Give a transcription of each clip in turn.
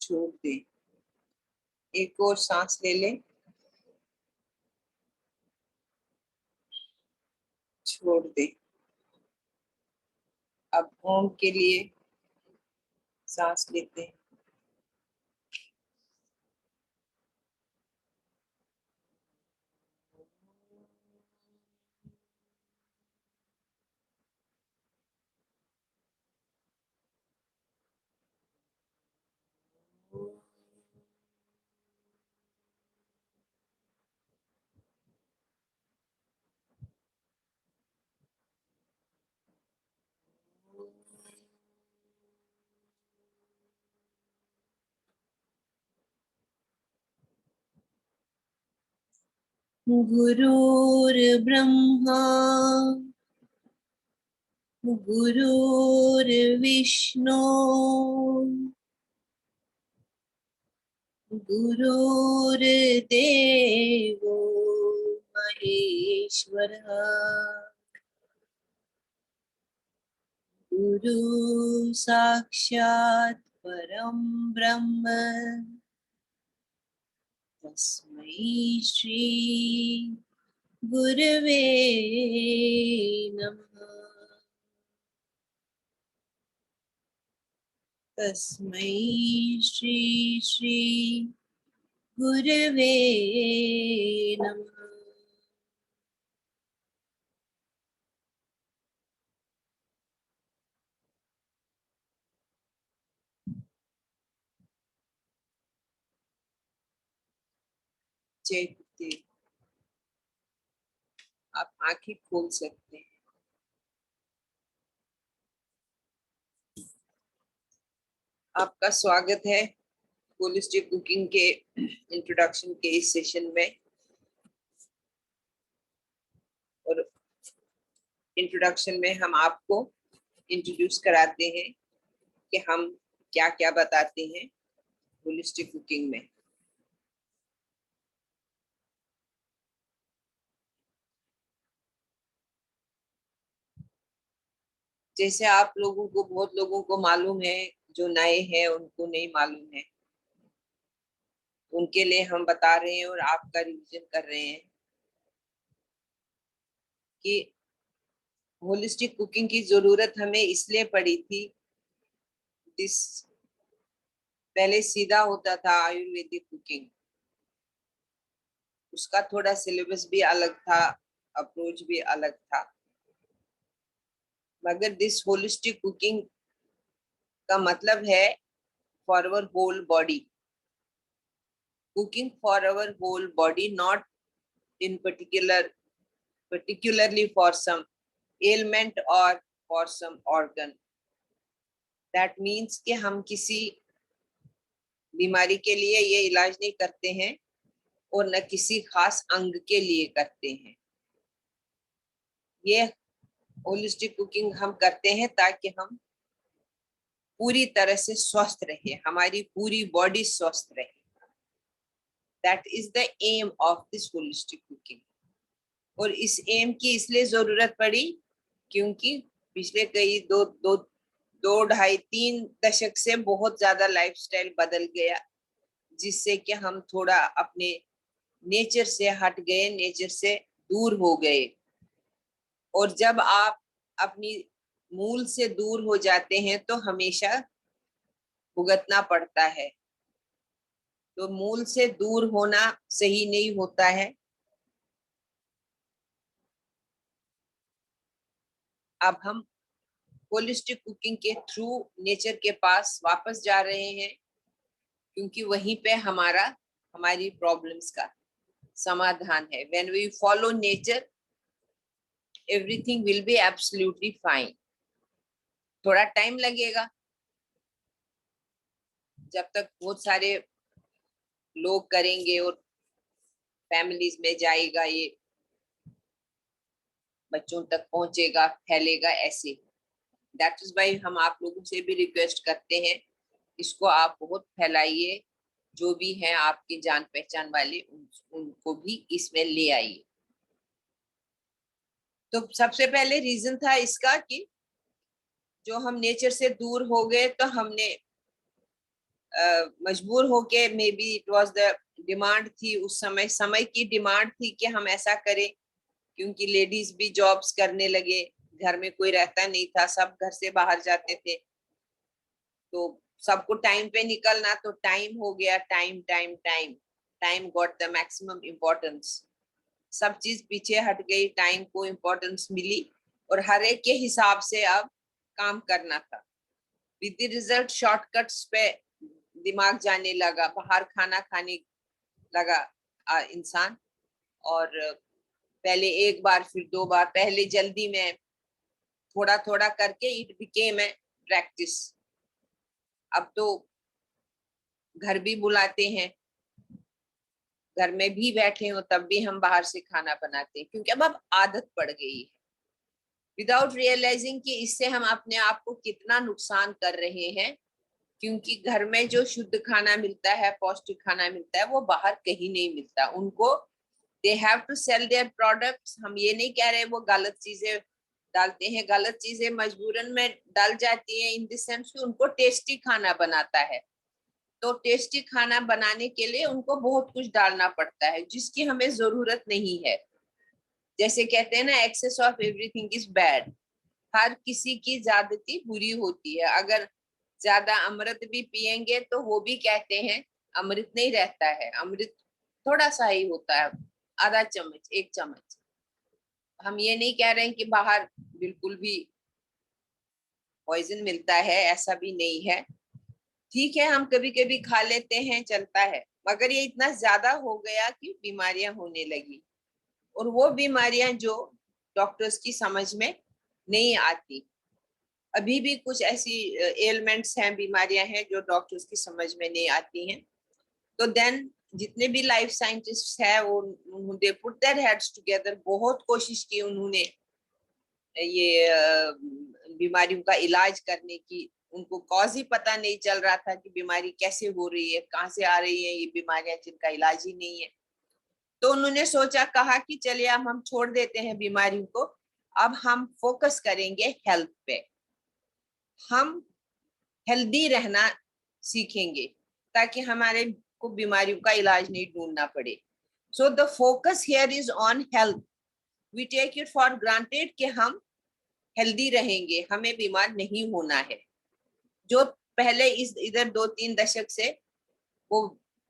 छोड़ दे। एक और सांस ले ले, छोड़ दे। अब ओम के लिए सांस लेते हैं। गुरुर्ब्रह्मा गुरुर्विष्णु गुरुर्देवो महेश्वरः। गुरु साक्षात् परं ब्रह्म तस्मै श्री गुरवे नमः। तस्मै श्री श्री गुरवे नमः। जय गुरुदेव। आप आंखें खोल सकते हैं। आपका स्वागत है होलिस्टिक कुकिंग के इंट्रोडक्शन के इस सेशन में। और इंट्रोडक्शन में हम आपको इंट्रोड्यूस कराते हैं कि हम क्या क्या बताते हैं होलिस्टिक कुकिंग में। जैसे आप लोगों को, बहुत लोगों को मालूम है, जो नए हैं उनको नहीं मालूम है, उनके लिए हम बता रहे हैं और आपका रिवीजन कर रहे हैं कि होलिस्टिक कुकिंग की जरूरत हमें इसलिए पड़ी थी। दिस पहले सीधा होता था आयुर्वेदिक कुकिंग, उसका थोड़ा सिलेबस भी अलग था, अप्रोच भी अलग था। मगर दिस होलिस्टिक कुकिंग का मतलब है for our whole body, cooking for our whole body, not in particularly for some ailment or for some organ. That means कि हम किसी बीमारी के लिए ये इलाज नहीं करते हैं और न किसी खास अंग के लिए करते हैं। ये होलिस्टिक कुकिंग हम करते हैं ताकि हम पूरी तरह से स्वस्थ रहे, हमारी पूरी बॉडी स्वस्थ रहे। That is the aim of this holistic cooking. और इस एम की इसलिए जरूरत पड़ी क्योंकि पिछले कई दो ढाई 3 दशक से बहुत ज्यादा लाइफस्टाइल बदल गया, जिससे कि हम थोड़ा अपने नेचर से हट गए, नेचर से दूर हो गए। और जब आप अपनी मूल से दूर हो जाते हैं तो हमेशा भुगतना पड़ता है। तो मूल से दूर होना सही नहीं होता है। अब हम होलिस्टिक कुकिंग के थ्रू नेचर के पास वापस जा रहे हैं, क्योंकि वहीं पे हमारी प्रॉब्लम्स का समाधान है। When we follow nature, everything will be absolutely fine. थोड़ा टाइम लगेगा, जब तक बहुत सारे लोग करेंगे और फैमिलीज में जाएगा, ये बच्चों तक पहुंचेगा, फैलेगा ऐसे। दैट इज वाई हम आप लोगों से भी रिक्वेस्ट करते हैं, इसको आप बहुत फैलाइए। जो भी हैं आपके जान पहचान वाले, उनको भी इसमें ले आइए। तो सबसे पहले रीजन था इसका कि जो हम नेचर से दूर हो गए, तो हमने मजबूर होके, may be it was the demand थी उस समय, समय की डिमांड थी कि हम ऐसा करें, क्योंकि लेडीज भी जॉब्स करने लगे, घर में कोई रहता नहीं था, सब घर से बाहर जाते थे, तो सबको टाइम पे निकलना, तो टाइम हो गया, time time time time got the maximum importance. सब चीज पीछे हट गई, टाइम को इम्पोर्टेंस मिली और हर एक के हिसाब से अब काम करना था। विद द रिजल्ट शॉर्टकट्स पे दिमाग जाने लगा, बाहर खाना खाने लगा इंसान, और पहले एक बार फिर दो बार, पहले जल्दी में, थोड़ा थोड़ा करके इट बिकेम ए प्रैक्टिस। अब तो घर भी बुलाते हैं, घर में भी बैठे हो तब भी हम बाहर से खाना बनाते हैं, क्योंकि अब आदत पड़ गई है, विदाउट रियलाइजिंग कि इससे हम अपने आप को कितना नुकसान कर रहे हैं। क्योंकि घर में जो शुद्ध खाना मिलता है, पौष्टिक खाना मिलता है, वो बाहर कहीं नहीं मिलता। उनको they have to sell their products. हम ये नहीं कह रहे वो गलत चीजें डालते हैं, गलत चीजें मजबूरन में डाल जाती हैं, इन द सेंस कि उनको टेस्टी खाना बनाता है, तो टेस्टी खाना बनाने के लिए उनको बहुत कुछ डालना पड़ता है जिसकी हमें जरूरत नहीं है। जैसे कहते हैं ना, excess of everything is bad. हर किसी की ज्यादती बुरी होती है। अगर ज्यादा अमृत भी पिएंगे तो वो भी कहते हैं अमृत नहीं रहता है, अमृत थोड़ा सा ही होता है, आधा चम्मच, एक चम्मच। हम ये नहीं कह रहे हैं कि बाहर बिल्कुल भी पॉइजन मिलता है, ऐसा भी नहीं है। ठीक है, हम कभी कभी खा लेते हैं, चलता है, मगर ये इतना ज्यादा हो गया कि बीमारियां होने लगी, और वो बीमारियां जो डॉक्टर्स की समझ में नहीं आती। अभी भी कुछ ऐसी एलिमेंट्स हैं, बीमारियां हैं जो डॉक्टर्स की समझ में नहीं आती हैं। तो देन जितने भी लाइफ साइंटिस्ट है वो, they put their heads together, बहुत कोशिश की उन्होंने ये बीमारियों का इलाज करने की। उनको कॉज ही पता नहीं चल रहा था कि बीमारी कैसे हो रही है, कहाँ से आ रही है ये बीमारियां जिनका इलाज ही नहीं है। तो उन्होंने सोचा, कहा कि चलिए अब हम छोड़ देते हैं बीमारियों को, अब हम फोकस करेंगे हेल्थ पे, हम हेल्दी रहना सीखेंगे, ताकि हमारे को बीमारियों का इलाज नहीं ढूंढना पड़े। So the focus here is on health. We take it for granted कि हम हेल्दी रहेंगे, हमें बीमार नहीं होना है। जो पहले इस इधर 2-3 दशक से वो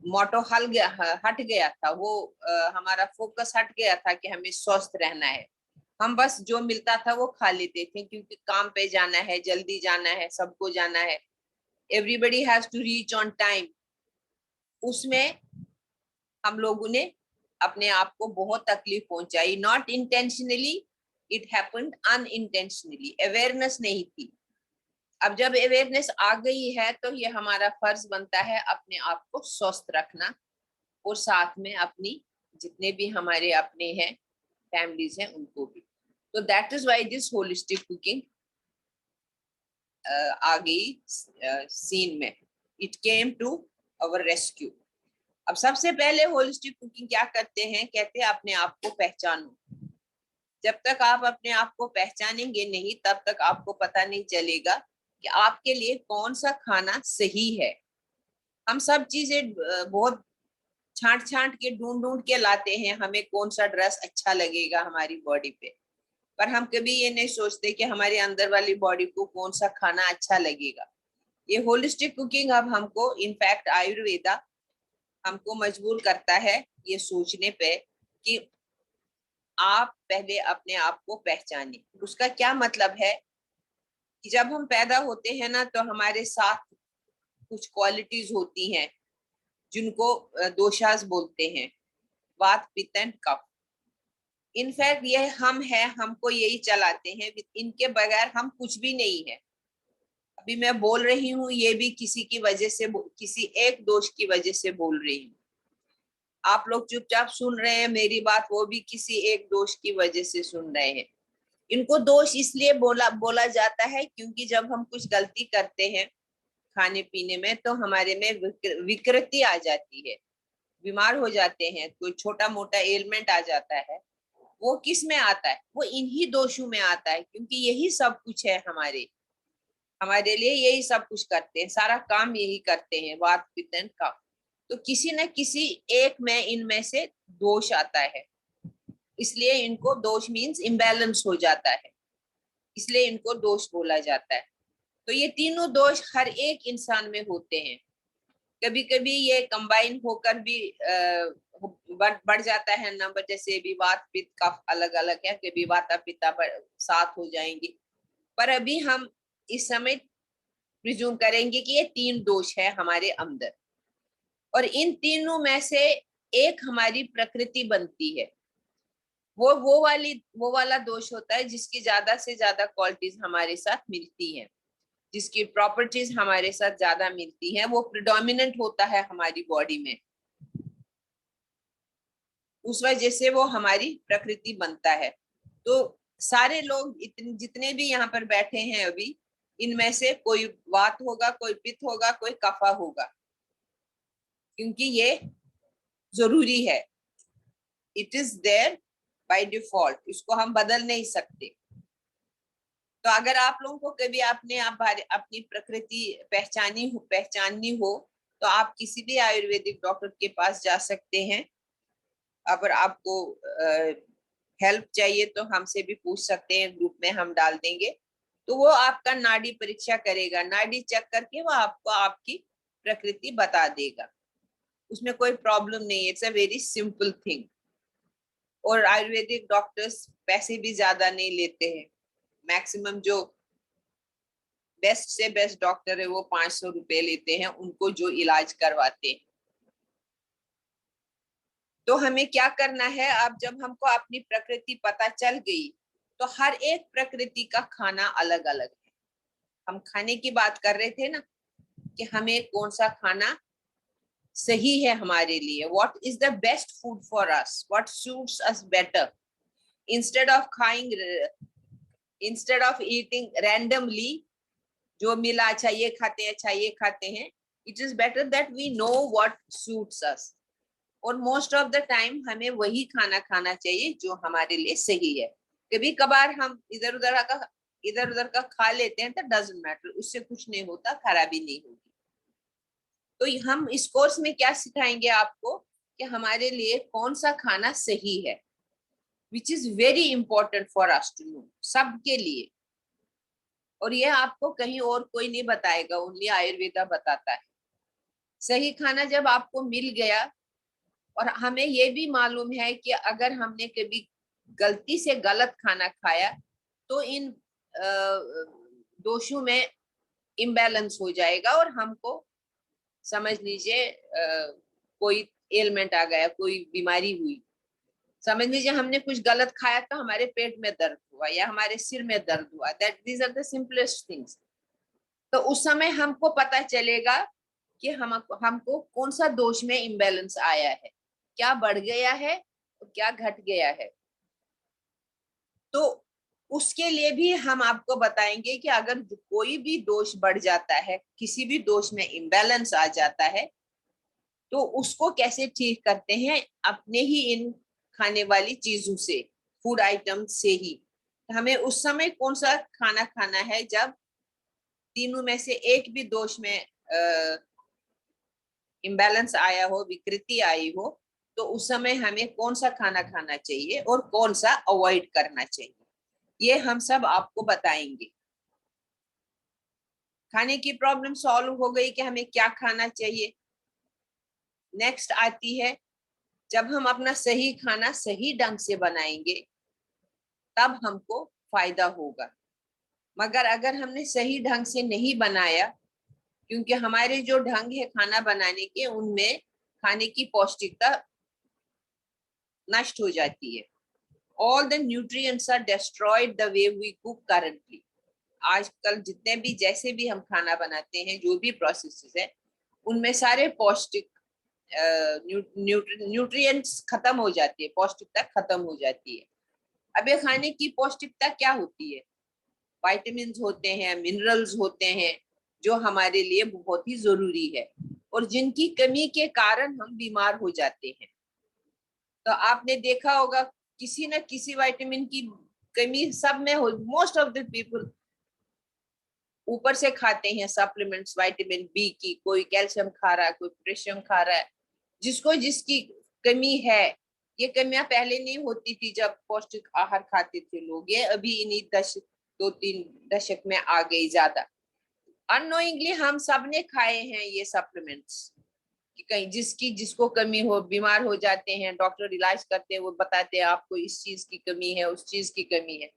मोटो हट गया था, वो हमारा फोकस हट गया था कि हमें स्वस्थ रहना है। हम बस जो मिलता था वो खा लेते थे, क्योंकि काम पे जाना है, जल्दी जाना है, सबको जाना है, everybody has to reach on time. उसमें हम लोगों ने अपने आप को बहुत तकलीफ पहुंचाई, not intentionally, it happened unintentionally. Awareness नहीं थी। अब जब अवेयरनेस आ गई है तो ये हमारा फर्ज बनता है अपने आप को स्वस्थ रखना, और साथ में अपनी जितने भी हमारे अपने हैं, फैमिलीज हैं, उनको भी। तो that is why this holistic cooking आ गई सीन में। It came to our rescue. अब सबसे पहले होलिस्टिक कुकिंग क्या करते हैं, कहते हैं अपने आप को पहचानो। जब तक आप अपने आप को पहचानेंगे नहीं, तब तक आपको पता नहीं चलेगा कि आपके लिए कौन सा खाना सही है। हम सब चीजें बहुत छांट छांट के, ढूंढ ढूंढ के लाते हैं, हमें कौन सा ड्रेस अच्छा लगेगा हमारी बॉडी पे, पर हम कभी ये नहीं सोचते कि हमारे अंदर वाली बॉडी को कौन सा खाना अच्छा लगेगा। ये होलिस्टिक कुकिंग अब हमको, इनफैक्ट आयुर्वेदा हमको मजबूर करता है ये सोचने पे कि आप पहले अपने आप को पहचाने। उसका क्या मतलब है कि जब हम पैदा होते हैं ना, तो हमारे साथ कुछ क्वालिटीज होती हैं जिनको दोषास बोलते हैं, वात पित्त एंड कफ। इनफैक्ट ये हम हैं, हमको यही चलाते हैं, इनके बगैर हम कुछ भी नहीं है। अभी मैं बोल रही हूँ, ये भी किसी की वजह से, किसी एक दोष की वजह से बोल रही हूँ। आप लोग चुपचाप सुन रहे हैं मेरी बात, वो भी किसी एक दोष की वजह से सुन रहे हैं। इनको दोष इसलिए बोला जाता है क्योंकि जब हम कुछ गलती करते हैं खाने पीने में, तो हमारे में विकृति आ जाती है, बीमार हो जाते हैं, कोई छोटा मोटा एलिमेंट आ जाता है। वो किस में आता है, वो इन्हीं दोषों में आता है, क्योंकि यही सब कुछ है हमारे। हमारे लिए यही सब कुछ करते हैं, सारा काम यही करते हैं, वात पित्त का। तो किसी न किसी एक में इनमें से दोष आता है, इसलिए इनको दोष मीन्स इम्बैलेंस हो जाता है, इसलिए इनको दोष बोला जाता है। तो ये तीनों दोष हर एक इंसान में होते हैं। कभी कभी ये कंबाइन होकर भी बढ़ जाता है नंबर, जैसे भी वात पित्त कफ अलग अलग है, कभी वाता पित्ता साथ हो जाएंगे। पर अभी हम इस समय प्रिज्यूम करेंगे कि ये तीन दोष है हमारे अंदर, और इन तीनों में से एक हमारी प्रकृति बनती है। वो वाला दोष होता है जिसकी ज्यादा से ज्यादा क्वालिटीज हमारे साथ मिलती हैं, जिसकी प्रॉपर्टीज हमारे साथ ज्यादा मिलती हैं, वो प्रिडोमिनेंट होता है हमारी बॉडी में, उस वजह से वो हमारी प्रकृति बनता है। तो सारे लोग जितने भी यहाँ पर बैठे हैं अभी, इनमें से कोई वात होगा, कोई पित्त होगा, कोई कफा होगा, क्योंकि ये जरूरी है, it is there by default, इसको हम बदल नहीं सकते। तो अगर आप लोगों को कभी अपनी प्रकृति पहचाननी हो तो आप किसी भी आयुर्वेदिक डॉक्टर के पास जा सकते हैं। अगर आपको हेल्प चाहिए तो हमसे भी पूछ सकते हैं, ग्रुप में हम डाल देंगे। तो वो आपका नाड़ी परीक्षा करेगा, नाड़ी चेक करके वो आपको आपकी प्रकृति बता देगा, उसमें कोई प्रॉब्लम नहीं है, it's a very simple thing. और आयुर्वेदिक डॉक्टर्स पैसे भी ज्यादा नहीं लेते हैं, मैक्सिमम जो बेस्ट से बेस्ट डॉक्टर है वो 500 रुपए लेते हैं उनको जो इलाज करवाते हैं। तो हमें क्या करना है, अब जब हमको अपनी प्रकृति पता चल गई तो हर एक प्रकृति का खाना अलग अलग है। हम खाने की बात कर रहे थे ना कि हमें कौन सा खाना सही है हमारे लिए, what is the best food for us, what suits us better, instead of खाइंग इंस्टेड ऑफ ईटिंग रैंडमली, जो मिला अच्छा ये खाते हैं, अच्छा ये खाते हैं। It is better that we know what suits us, और मोस्ट ऑफ द टाइम हमें वही खाना खाना चाहिए जो हमारे लिए सही है। कभी कभार हम इधर उधर का खा लेते हैं तो डजंट मैटर, उससे कुछ नहीं होता, खराबी नहीं होगी। तो हम इस कोर्स में क्या सिखाएंगे आपको कि हमारे लिए कौन सा खाना सही है, which is very important for us to know, सबके लिए। और ये आपको कहीं और कोई नहीं बताएगा, ओनली आयुर्वेदा बताता है। सही खाना जब आपको मिल गया, और हमें ये भी मालूम है कि अगर हमने कभी गलती से गलत खाना खाया तो इन दोषों में इम्बैलेंस हो जाएगा, और हमको समझ लीजिए कोई एलमेंट आ गया, कोई बीमारी हुई, समझ लीजिए हमने कुछ गलत खाया तो हमारे पेट में दर्द हुआ या हमारे सिर में दर्द हुआ, that these are the simplest things. तो उस समय हमको पता चलेगा कि हमको कौन सा दोष में इम्बैलेंस आया है, क्या बढ़ गया है और क्या घट गया है। तो उसके लिए भी हम आपको बताएंगे कि अगर कोई भी दोष बढ़ जाता है, किसी भी दोष में इम्बैलेंस आ जाता है, तो उसको कैसे ठीक करते हैं, अपने ही इन खाने वाली चीजों से, फूड आइटम से ही। हमें उस समय कौन सा खाना खाना है जब तीनों में से एक भी दोष में इम्बैलेंस आया हो, विकृति आई हो, तो उस समय हमें कौन सा खाना खाना चाहिए और कौन सा अवॉइड करना चाहिए, ये हम सब आपको बताएंगे। खाने की प्रॉब्लम सॉल्व हो गई कि हमें क्या खाना चाहिए। नेक्स्ट आती है, जब हम अपना सही खाना सही ढंग से बनाएंगे तब हमको फायदा होगा। मगर अगर हमने सही ढंग से नहीं बनाया, क्योंकि हमारे जो ढंग है खाना बनाने के, उनमें खाने की पौष्टिकता नष्ट हो जाती है। All the nutrients are destroyed the way we cook currently. आजकल जितने भी जैसे भी हम खाना बनाते हैं, जो भी प्रोसेसेस है, उनमें सारे पौष्टिक न्यूट्रिएंट्स खत्म हो जाती है, पौष्टिकता खत्म हो जाती है। अब ये खाने की पौष्टिकता क्या होती है, विटामिन होते हैं, मिनरल्स होते हैं, जो हमारे लिए बहुत ही जरूरी है, और जिनकी कमी के कारण हम बीमार हो जाते हैं। तो आपने देखा होगा किसी न किसी विटामिन की कमी सब में हो, मोस्ट ऑफ द पीपल ऊपर से खाते हैं सप्लीमेंट्स विटामिन बी की, कोई कैल्शियम खा रहा है, कोई पोटेशियम खा रहा है, जिसको जिसकी कमी है। ये कमियां पहले नहीं होती थी जब पौष्टिक आहार खाते थे लोग, ये अभी इन्हीं 2-3 दशक में आ गई ज्यादा। अननोइंगली हम सब ने खाए हैं ये सप्लीमेंट्स, कि कहीं जिसको कमी हो, बीमार हो जाते हैं, डॉक्टर इलाज करते हैं, वो बताते हैं आपको इस चीज की कमी है, उस चीज की कमी है।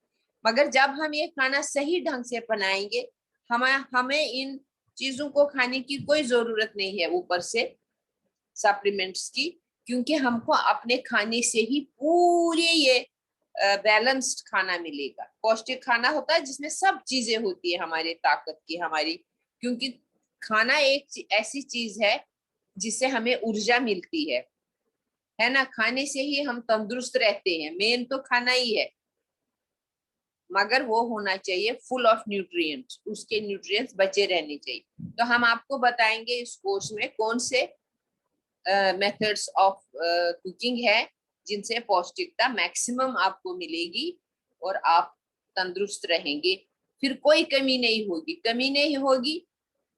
मगर जब हम ये खाना सही ढंग से बनाएंगे, हमें हमें इन चीजों को खाने की कोई जरूरत नहीं है ऊपर से सप्लीमेंट्स की, क्योंकि हमको अपने खाने से ही पूरे ये बैलेंस्ड खाना मिलेगा। पौष्टिक खाना होता है जिसमें सब चीजें होती है हमारी ताकत की, हमारी, क्योंकि खाना एक ऐसी चीज है जिससे हमें ऊर्जा मिलती है ना। खाने से ही हम तंदुरुस्त रहते हैं, मेन तो खाना ही है, मगर वो होना चाहिए फुल ऑफ न्यूट्रिएंट्स, उसके न्यूट्रिएंट्स बचे रहने चाहिए। तो हम आपको बताएंगे इस कोर्स में कौन से मेथड्स ऑफ कुकिंग है जिनसे पौष्टिकता मैक्सिमम आपको मिलेगी और आप तंदुरुस्त रहेंगे, फिर कोई कमी नहीं होगी। कमी नहीं होगी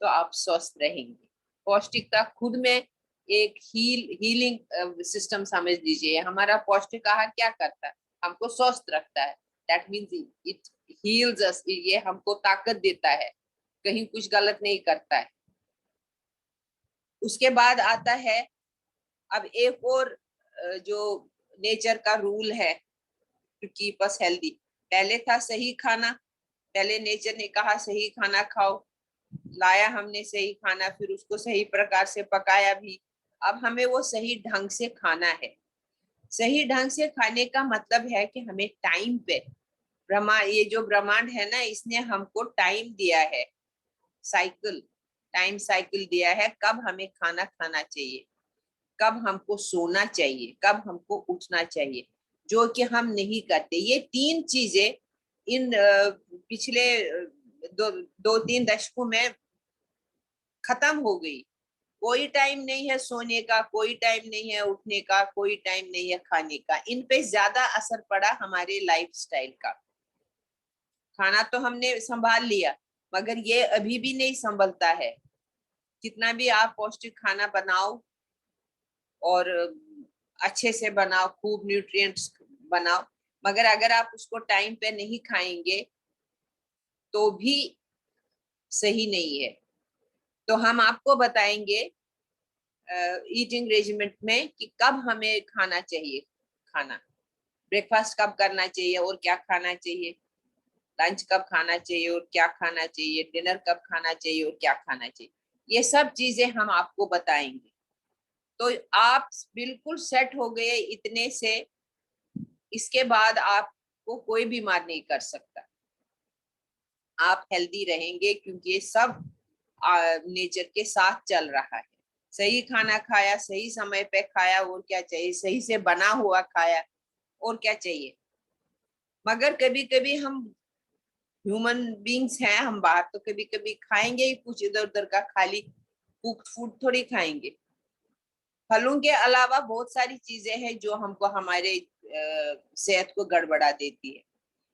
तो आप स्वस्थ रहेंगे। पौष्टिकता खुद में एक हीलिंग सिस्टम समझ लीजिए। हमारा पौष्टिक आहार क्या करता है, हमको स्वस्थ रखता है, दैट मीन्स इट हील्स अस, ये हमको ताकत देता है, कहीं कुछ गलत नहीं करता है। उसके बाद आता है अब एक और जो नेचर का रूल है टू कीप अस हेल्दी। पहले था सही खाना, पहले नेचर ने कहा सही खाना खाओ, लाया हमने सही खाना, फिर उसको सही प्रकार से पकाया भी। अब हमें वो सही ढंग से खाना है। सही ढंग से खाने का मतलब है कि हमें टाइम पे, ये जो ब्रह्मांड है ना, इसने हमको टाइम दिया है, साइकिल, टाइम साइकिल दिया है, कब हमें खाना खाना चाहिए, कब हमको सोना चाहिए, कब हमको उठना चाहिए, जो कि हम नहीं करते। ये 3 चीजें इन पिछले 2-3 दशकों में खत्म हो गई। कोई टाइम नहीं है सोने का, कोई टाइम नहीं है उठने का, कोई टाइम नहीं है खाने का। इन पे ज्यादा असर पड़ा हमारे लाइफस्टाइल का। खाना तो हमने संभाल लिया, मगर ये अभी भी नहीं संभलता है। कितना भी आप पौष्टिक खाना बनाओ और अच्छे से बनाओ, खूब न्यूट्रिएंट्स बनाओ, मगर अगर आप उसको टाइम पे नहीं खाएंगे तो भी सही नहीं है। तो हम आपको बताएंगे ईटिंग रेजिमेंट में कि कब हमें खाना चाहिए, खाना ब्रेकफास्ट कब करना चाहिए और क्या खाना चाहिए, लंच कब खाना चाहिए और क्या खाना चाहिए, डिनर कब खाना चाहिए और क्या खाना चाहिए। ये सब चीजें हम आपको बताएंगे। तो आप बिल्कुल सेट हो गए इतने से, इसके बाद आपको कोई बीमार नहीं कर सकता, आप हेल्दी रहेंगे, क्योंकि ये सब नेचर के साथ चल रहा है। सही खाना खाया, सही समय पे खाया, और क्या चाहिए, सही से बना हुआ खाया, और क्या चाहिए। मगर कभी कभी हम ह्यूमन बींग्स हैं, हम बाहर तो कभी कभी खाएंगे ही कुछ इधर उधर का, खाली कुक्ड फूड थोड़ी खाएंगे। फलों के अलावा बहुत सारी चीजें हैं जो हमको हमारे सेहत को गड़बड़ा देती है।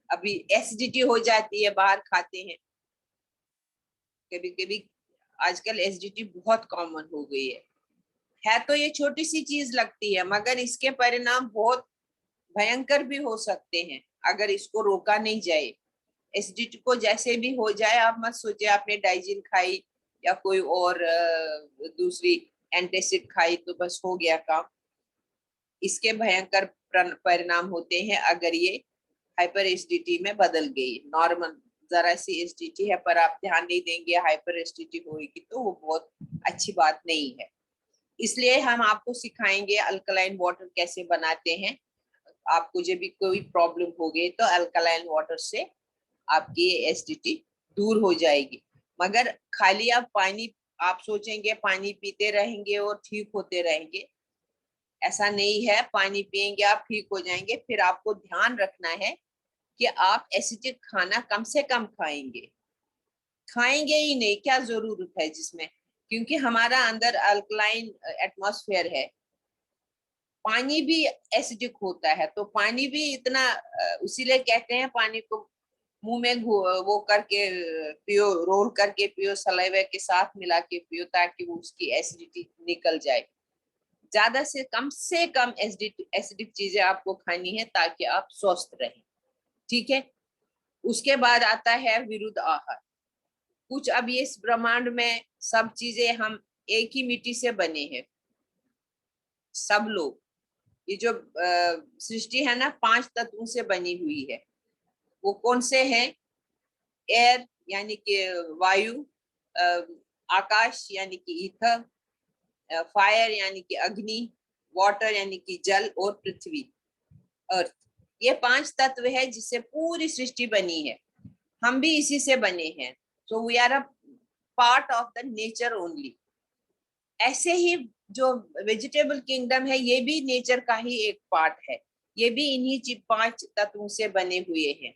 अभी एसिडिटी हो जाती है बाहर खाते हैं कभी कभी। आजकल एसिडिटी बहुत कॉमन हो गई है तो ये छोटी सी चीज लगती है, मगर इसके परिणाम बहुत भयंकर भी हो सकते हैं अगर इसको रोका नहीं जाए। एसिडिटी को जैसे भी हो जाए, आप मत सोचे आपने डाइजिन खाई या कोई और दूसरी एंटासिड खाई तो बस हो गया काम। इसके भयंकर परिणाम होते हैं अगर ये हाइपर एसिडिटी में बदल गई। नॉर्मल जरा सी एसिडिटी है पर आप ध्यान नहीं देंगे, हाइपर एसिडिटी होगी तो वो बहुत अच्छी बात नहीं है। इसलिए हम आपको सिखाएंगे अल्कलाइन वाटर कैसे बनाते हैं। आपको जब भी कोई प्रॉब्लम हो गई तो अल्कलाइन वाटर से आपकी एसिडिटी दूर हो जाएगी। मगर खाली आप पानी, आप सोचेंगे पानी पीते रहेंगे और ठीक होते रहेंगे, ऐसा नहीं है। पानी पिएंगे आप ठीक हो जाएंगे, फिर आपको ध्यान रखना है कि आप एसिडिक खाना कम से कम खाएंगे। खाएंगे ही नहीं, क्या जरूरत है जिसमें, क्योंकि हमारा अंदर अल्कलाइन एटमॉस्फेयर है। पानी भी एसिडिक होता है, तो पानी भी इतना, इसीलिए कहते हैं पानी को मुंह में वो करके पियो, रोल करके पियो, सलाइवा के साथ मिला के पियो, ताकि वो उसकी एसिडिटी निकल जाए। ज्यादा से कम एसिडिक चीजें आपको खानी है ताकि आप स्वस्थ रहें। ठीक है। उसके बाद आता है विरुद्ध आहार। कुछ अब ये इस ब्रह्मांड में सब चीजें हम एक ही मिट्टी से बने हैं, सब लोग। ये जो सृष्टि है ना, 5 तत्वों से बनी हुई है। वो कौन से हैं? एयर यानी कि वायु, आकाश यानी कि ईथर, फायर यानी कि अग्नि, वाटर यानी कि जल, और पृथ्वी अर्थ। ये 5 तत्व है जिससे पूरी सृष्टि बनी है। हम भी इसी से बने हैं। So we are a part of the nature only. ऐसे ही जो वेजिटेबल किंगडम है, ये भी नेचर का ही एक पार्ट है। ये भी इन्हीं 5 तत्वों से बने हुए हैं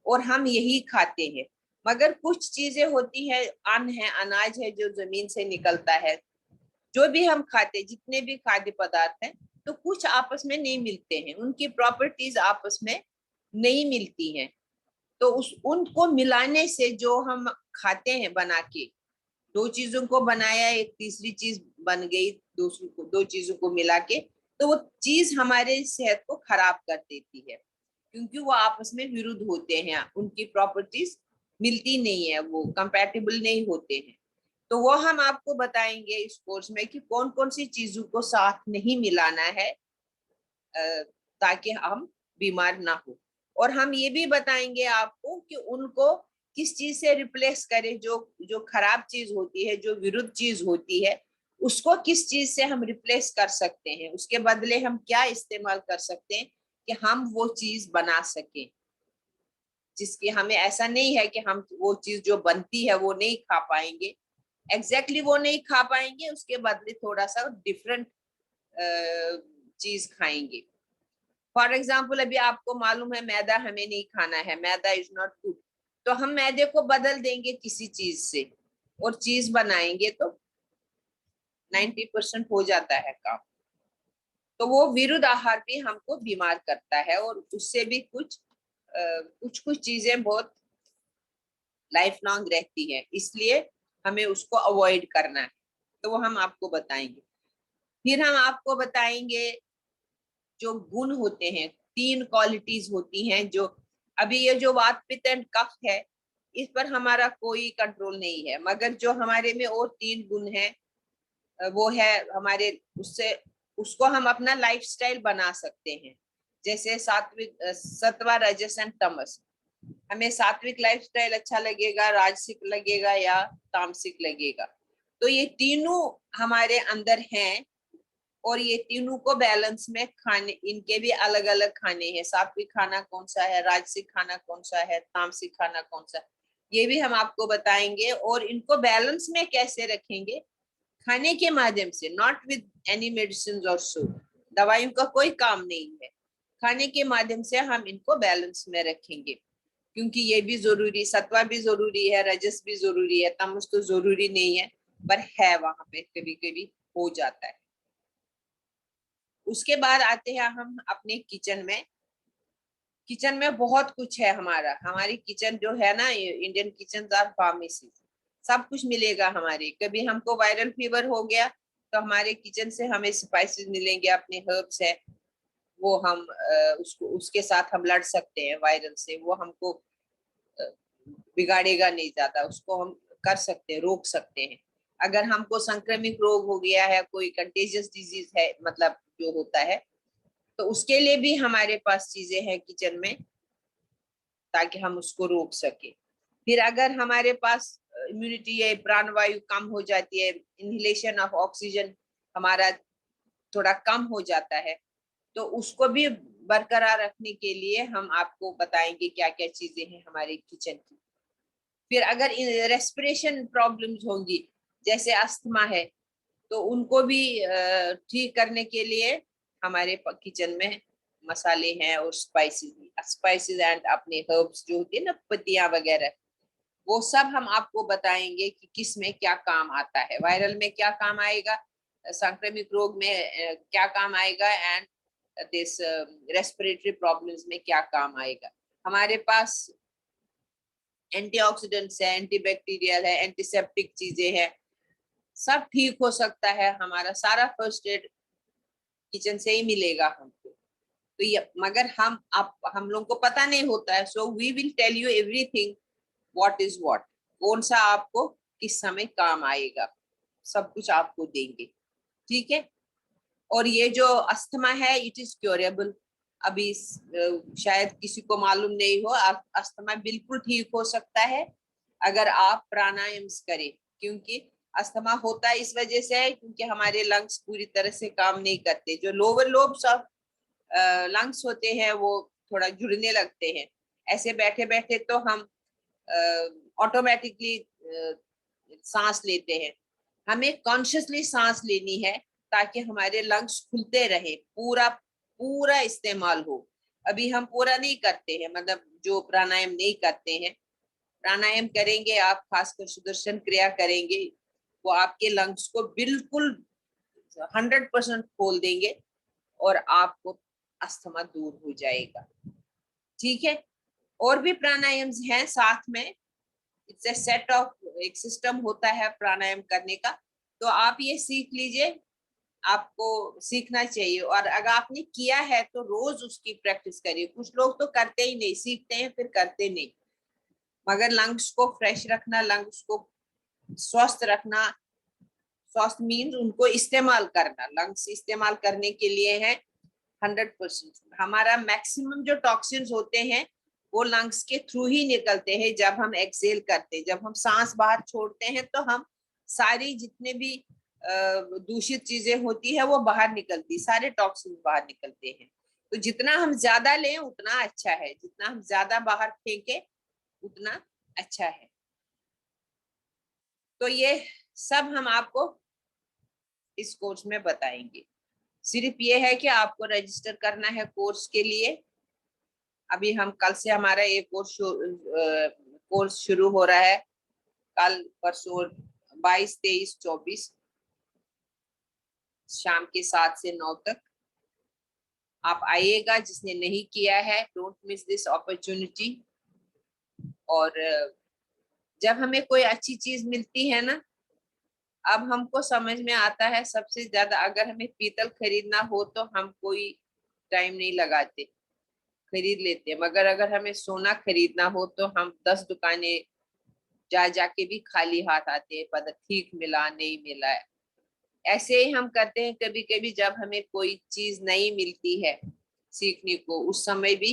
और हम यही खाते हैं। मगर कुछ चीजें होती है, अन्न है, अनाज है जो जमीन से निकलता है। जो भी हम खाते, जितने भी खाद्य पदार्थ हैं, तो कुछ आपस में नहीं मिलते हैं, उनकी प्रॉपर्टीज आपस में नहीं मिलती हैं। तो उनको मिलाने से जो हम खाते हैं बना के, 2 चीजों को बनाया, एक तीसरी चीज बन गई, दो चीजों को मिला के, तो वो चीज हमारे सेहत को खराब कर देती है, क्योंकि वो आपस में विरुद्ध होते हैं, उनकी प्रॉपर्टीज मिलती नहीं है, वो कंपैटिबल नहीं होते हैं। तो वो हम आपको बताएंगे इस कोर्स में कि कौन कौन सी चीजों को साथ नहीं मिलाना है ताकि हम बीमार ना हो। और हम ये भी बताएंगे आपको कि उनको किस चीज से रिप्लेस करें, जो जो खराब चीज होती है, जो विरुद्ध चीज होती है, उसको किस चीज से हम रिप्लेस कर सकते हैं, उसके बदले हम क्या इस्तेमाल कर सकते हैं कि हम वो चीज बना सकें, जिसकी हमें ऐसा नहीं है कि हम वो चीज जो बनती है वो नहीं खा पाएंगे। एग्जैक्टली वो नहीं खा पाएंगे, उसके बदले थोड़ा सा डिफरेंट चीज खाएंगे। फॉर एग्जाम्पल, अभी आपको मालूम है मैदा हमें नहीं खाना है, मैदा इज नॉट गुड, तो हम मैदे को बदल देंगे किसी चीज से और चीज बनाएंगे, तो 90% हो जाता है काम। तो वो विरुद्ध आहार भी हमको बीमार करता है, और उससे भी कुछ कुछ चीजें बहुत लाइफ लॉन्ग रहती है, इसलिए हमें उसको अवॉइड करना है। तो वो हम आपको बताएंगे। फिर हम आपको बताएंगे जो गुण होते हैं, 3 क्वालिटीज होती हैं, जो अभी ये जो वात पित्त एंड कफ है, इस पर हमारा कोई कंट्रोल नहीं है, मगर जो हमारे में और 3 गुण है, वो है हमारे, उससे उसको हम अपना लाइफस्टाइल बना सकते हैं। जैसे सात्विक, सत्वा, रजस एंड तमस। हमें सात्विक लाइफस्टाइल अच्छा लगेगा, राजसिक लगेगा, या तामसिक लगेगा। तो ये तीनों हमारे अंदर हैं, और ये तीनों को बैलेंस में खाने, इनके भी अलग अलग खाने हैं। सात्विक खाना कौन सा है, राजसिक खाना कौन सा है, तामसिक खाना कौन सा है, ये भी हम आपको बताएंगे। और इनको बैलेंस में कैसे रखेंगे, खाने के माध्यम से, नॉट विद एनी मेडिसिन और सो। दवाइयों का कोई काम नहीं है, खाने के माध्यम से हम इनको बैलेंस में रखेंगे, क्योंकि ये भी जरूरी, सत्वा भी जरूरी है, रजस भी जरूरी है, तमस तो जरूरी नहीं है, पर है वहां पे कभी कभी हो जाता है। उसके बाद आते हैं हम अपने किचन में। किचन में बहुत कुछ है हमारा, हमारी किचन जो है ना, इंडियन किचन आर फार्मेसी, सब कुछ मिलेगा हमारे। कभी हमको वायरल फीवर हो गया, तो हमारे किचन से हमें स्पाइसेस मिलेंगे, अपने हर्ब्स है, वो हम उसको, उसके साथ हम लड़ सकते हैं वायरल से, वो हमको बिगाड़ेगा नहीं ज्यादा, उसको हम कर सकते हैं, रोक सकते हैं। अगर हमको संक्रमित रोग हो गया है, कोई कंटेजियस डिजीज है, मतलब जो होता है, तो उसके लिए भी हमारे पास चीजें हैं किचन में, ताकि हम उसको रोक सके। फिर अगर हमारे पास इम्यूनिटी है, प्राणवायु कम हो जाती है, इनहेलेशन ऑफ ऑक्सीजन हमारा थोड़ा कम हो जाता है, तो उसको भी बरकरार रखने के लिए हम आपको बताएंगे क्या क्या चीजें हैं हमारे किचन की। फिर अगर रेस्पिरेशन प्रॉब्लम्स होंगी, जैसे अस्थमा है, तो उनको भी ठीक करने के लिए हमारे किचन में मसाले हैं, और स्पाइसेस एंड अपने हर्ब्स जो होती है ना, पत्तियां वगैरह, वो सब हम आपको बताएंगे कि किस में क्या काम आता है, वायरल में क्या काम आएगा, संक्रमित रोग में क्या काम आएगा, एंड दिस रेस्पिरेटरी प्रॉब्लम्स में क्या काम आएगा। हमारे पास एंटीऑक्सीडेंट्स है, एंटीबैक्टीरियल है, एंटीसेप्टिक चीजें हैं, सब ठीक हो सकता है। हमारा सारा फर्स्ट एड किचन से ही मिलेगा हमको। तो ये मगर हम लोग को पता नहीं होता है। So we will tell you everything, what is what, कौन सा आपको किस समय काम आएगा, सब कुछ आपको देंगे। ठीक है। और ये जो अस्थमा है, इट इज क्योरेबल। अभी शायद किसी को मालूम नहीं हो, अस्थमा बिल्कुल ठीक हो सकता है अगर आप प्राणायाम करें। क्योंकि अस्थमा होता है इस वजह से है क्योंकि हमारे लंग्स पूरी तरह से काम नहीं करते। जो लोअर लोब्स ऑफ लंग्स होते हैं वो थोड़ा जुड़ने लगते हैं। ऐसे बैठे बैठे तो हम ऑटोमेटिकली सांस लेते हैं। हमें कॉन्शियसली सांस लेनी है ताकि हमारे लंग्स खुलते रहे, पूरा पूरा इस्तेमाल हो। अभी हम पूरा नहीं करते हैं, मतलब जो प्राणायाम नहीं करते हैं। प्राणायाम करेंगे आप, खासकर सुदर्शन क्रिया करेंगे, वो आपके लंग्स को बिल्कुल 100% खोल देंगे और आपको अस्थमा दूर हो जाएगा। ठीक है। और भी प्राणायाम हैं साथ में। इट्स ए सेट ऑफ, एक सिस्टम होता है प्राणायाम करने का। तो आप ये सीख लीजिए, आपको सीखना चाहिए। और अगर आपने किया है तो रोज उसकी प्रैक्टिस करिए। कुछ लोग तो करते ही नहीं, सीखते हैं फिर करते नहीं। मगर लंग्स को फ्रेश रखना, लंग्स को स्वस्थ रखना, स्वस्थ मीन्स उनको इस्तेमाल करना, लंग्स इस्तेमाल करने के लिए है 100%। हमारा मैक्सिमम जो टॉक्सिन्स होते हैं वो लंग्स के थ्रू ही निकलते हैं। जब हम एक्सेल करते हैं, जब हम सांस बाहर छोड़ते हैं तो हम सारी जितने भी दूषित चीजें होती है वो बाहर निकलती, सारे टॉक्सिन्स बाहर निकलते हैं। तो जितना हम ज्यादा लें उतना अच्छा है, जितना हम ज्यादा बाहर फेंके उतना अच्छा है। तो ये सब हम आपको इस कोर्स में बताएंगे। सिर्फ ये है कि आपको रजिस्टर करना है कोर्स के लिए। अभी हम कल से हमारा ये कोर्स शुरू हो रहा है। कल परसों 22, 23, 24 शाम के 7 से 9 तक आप आइएगा। जिसने नहीं किया है, डोंट मिस दिस अपॉर्चुनिटी। और जब हमें कोई अच्छी चीज मिलती है ना, अब हमको समझ में आता है सबसे ज्यादा, अगर हमें पीतल खरीदना हो तो हम कोई टाइम नहीं लगाते, खरीद लेते हैं। मगर अगर हमें सोना खरीदना हो तो हम 10 दुकानें जा जाके भी खाली हाथ आते हैं, पता ठीक मिला नहीं मिला है। ऐसे ही हम करते हैं कभी कभी, जब हमें कोई चीज नहीं मिलती है सीखने को, उस समय भी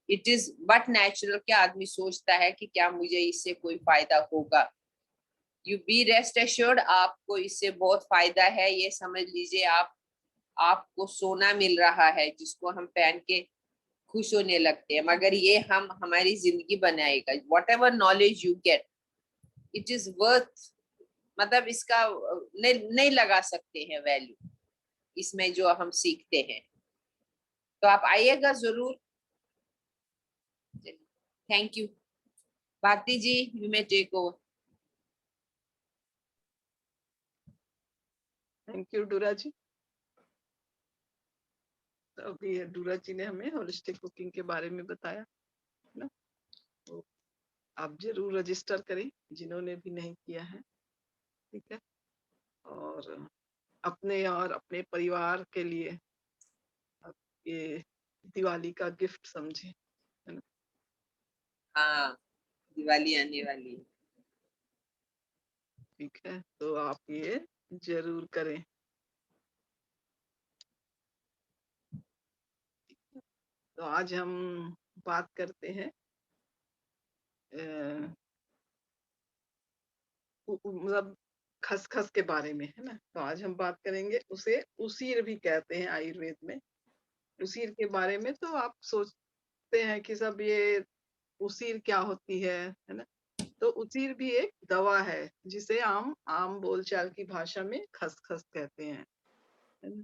इट इज बट नेचुरल कि आदमी सोचता है कि क्या मुझे इससे कोई फायदा होगा। यू बी रेस्ट एश्योर्ड, आपको इससे बहुत फायदा है। ये समझ लीजिए आपको सोना मिल रहा है जिसको हम पहन के खुश होने लगते हैं। मगर ये हम हमारी जिंदगी बनाएगा। What ever knowledge you get, it is worth, मतलब इसका नहीं लगा सकते हैं वैल्यू इसमें जो हम सीखते हैं। तो आप आइएगा जरूर। Thank you. Bharati ji, you may take over. Thank you Dura ji. तो अभी डूरा जी ने हमें होलिस्टिक कुकिंग के बारे में बताया ना। तो आप जरूर रजिस्टर करें जिन्होंने भी नहीं किया है। ठीक है। और अपने और अपने परिवार के लिए आप ये दिवाली का गिफ्ट समझे, है ना। हाँ, दिवाली आने वाली है। ठीक है, तो आप ये जरूर करें। तो आज हम बात करते हैं मतलब खसखस के बारे में, है ना। तो आज हम बात करेंगे, उसे उसीर भी कहते हैं आयुर्वेद में, उसीर के बारे में। तो आप सोचते हैं कि सब ये उसीर क्या होती है ना। तो उसीर भी एक दवा है जिसे आम आम बोलचाल की भाषा में खसखस कहते हैं, है ना।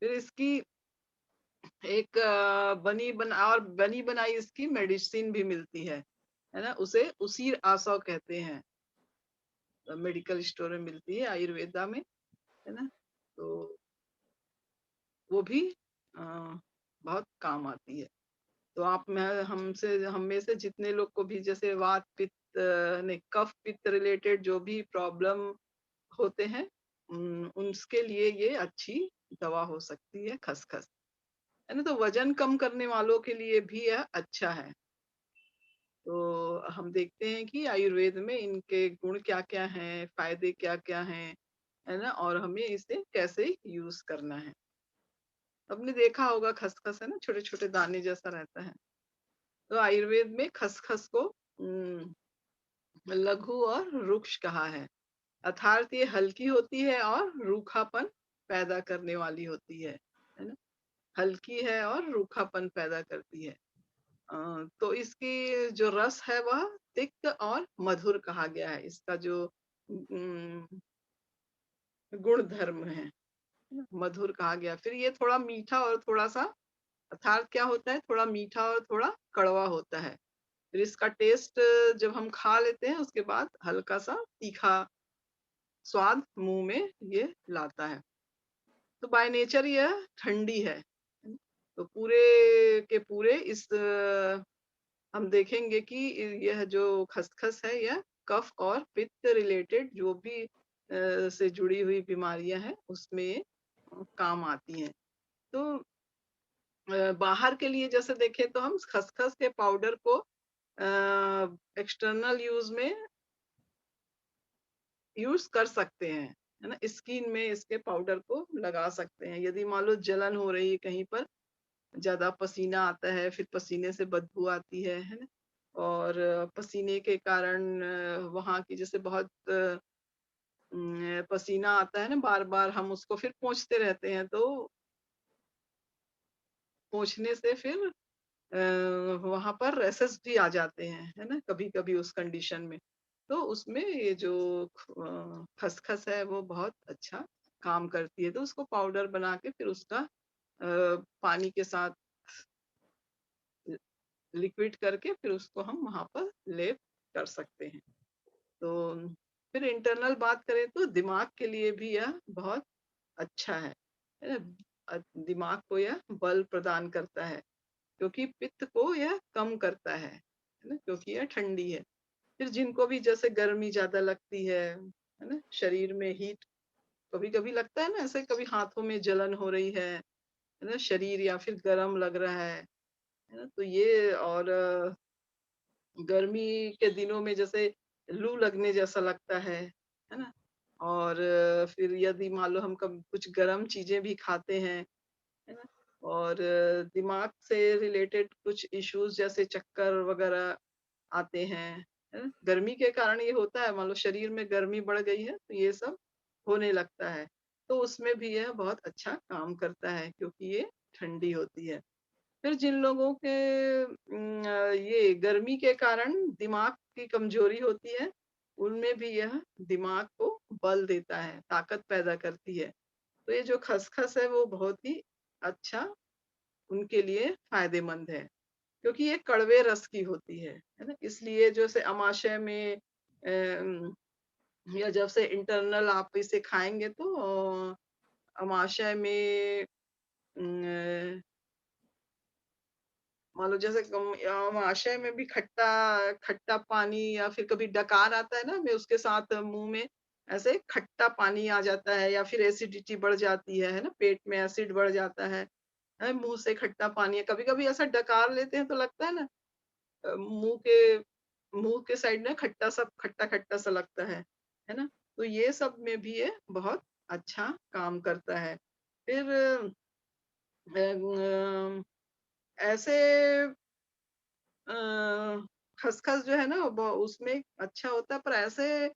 फिर इसकी एक बनी बनाई इसकी मेडिसिन भी मिलती है ना। उसे उसीर आसव कहते हैं, मेडिकल स्टोर में मिलती है आयुर्वेदा में, है ना। तो वो भी बहुत काम आती है। तो आप मैं हमसे हम में से जितने लोग को भी जैसे वात पित्त नहीं कफ पित्त रिलेटेड जो भी प्रॉब्लम होते हैं, उसके लिए ये अच्छी दवा हो सकती है खसखस, है ना? तो वजन कम करने वालों के लिए भी यह अच्छा है। तो हम देखते हैं कि आयुर्वेद में इनके गुण क्या-क्या हैं, फायदे क्या-क्या हैं, है ना? और हमें इसे कैसे यूज़ करना है। आपने देखा होगा खसखस है ना, छोटे-छोटे दाने जैसा रहता है। तो आयुर्वेद में खसखस को लघु और रुक्ष कहा है। अर्थात ये हल्की होती है और रूखापन पैदा करने वाली होती है ना? हल्की है और रूखापन पैदा करती है। तो इसकी जो रस है वह तिक्त और मधुर कहा गया है। इसका जो उम, गुण धर्म है ना? मधुर कहा गया। फिर ये थोड़ा मीठा और थोड़ा-सा अर्थात क्या होता है, थोड़ा मीठा और थोड़ा कड़वा होता है। फिर इसका टेस्ट जब हम खा लेते हैं उसके बाद हल्का-सा तीखा स्वाद मुँह में ये लाता है। तो बाय नेचर यह ठंडी है। तो पूरे के पूरे इस हम देखेंगे कि यह जो खसखस है यह कफ और पित्त रिलेटेड जो भी से जुड़ी हुई बीमारियां हैं उसमें काम आती हैं। तो बाहर के लिए जैसे देखें तो हम खसखस के पाउडर को एक्सटर्नल यूज में यूज कर सकते हैं, है ना? स्किन में इसके पाउडर को लगा सकते हैं। यदि मान लो जलन हो रही है कहीं पर, ज़्यादा पसीना आता है, फिर पसीने से बदबू आती है ना? और पसीने के कारण वहाँ की जैसे बहुत पसीना आता है ना बार-बार, हम उसको फिर पोंछते रहते हैं, तो पोंछने से फिर वहाँ पर रैशेस भी आ जाते हैं, है ना? कभी-कभी उस कंडीशन में। तो उसमें ये जो खसखस है वो बहुत अच्छा काम करती है। तो उसको पाउडर बना के फिर उसका पानी के साथ लिक्विड करके फिर उसको हम वहाँ पर लेप कर सकते हैं। तो फिर इंटरनल बात करें तो दिमाग के लिए भी यह बहुत अच्छा है ना? दिमाग को यह बल प्रदान करता है, क्योंकि पित्त को यह कम करता है ना? क्योंकि यह ठंडी है। फिर जिनको भी जैसे गर्मी ज़्यादा लगती है ना? शरीर में हीट कभी-कभी लगता है ना ऐसे, कभी हाथों में जलन हो रही है ना? शरीर या फिर गरम लग रहा है ना? तो ये और गर्मी के दिनों में जैसे लू लगने जैसा लगता है ना? और फिर यदि मान लो हम कब कुछ गरम चीज़ें भी खाते हैं, है ना? और दिमाग से रिलेटेड कुछ इश्यूज़ जैसे चक्कर वगैरह आते हैं, है ना? गर्मी के कारण ये होता है, मान लो शरीर में गर्मी बढ़ गई है, तो ये सब होने लगता है। तो उसमें भी यह बहुत अच्छा काम करता है क्योंकि ये ठंडी होती है। फिर जिन लोगों के ये गर्मी के कारण दिमाग की कमजोरी होती है, उनमें भी यह दिमाग को बल देता है, ताकत पैदा करती है। तो ये जो खसखस है वो बहुत ही अच्छा उनके लिए फ़ायदेमंद है, क्योंकि ये कड़वे रस की होती है ना? इसलिए जैसे अमाशय में या जब से इंटरनल आप इसे खाएँगे तो अमाशय में मान लो जैसे आशय में भी खट्टा खट्टा पानी या फिर कभी डकार आता है ना, हमें उसके साथ मुंह में ऐसे खट्टा पानी आ जाता है या फिर एसिडिटी बढ़ जाती है ना? पेट में एसिड बढ़ जाता है मुंह से खट्टा पानी कभी कभी ऐसा डकार लेते हैं तो लगता है ना, मुंह के साइड में खट्टा खट्टा सा लगता है ना? तो ये सब में भी ये बहुत अच्छा काम करता है। फिर ऐसे अ, खसखस जो है ना ब उसमें अच्छा होता है, पर ऐसे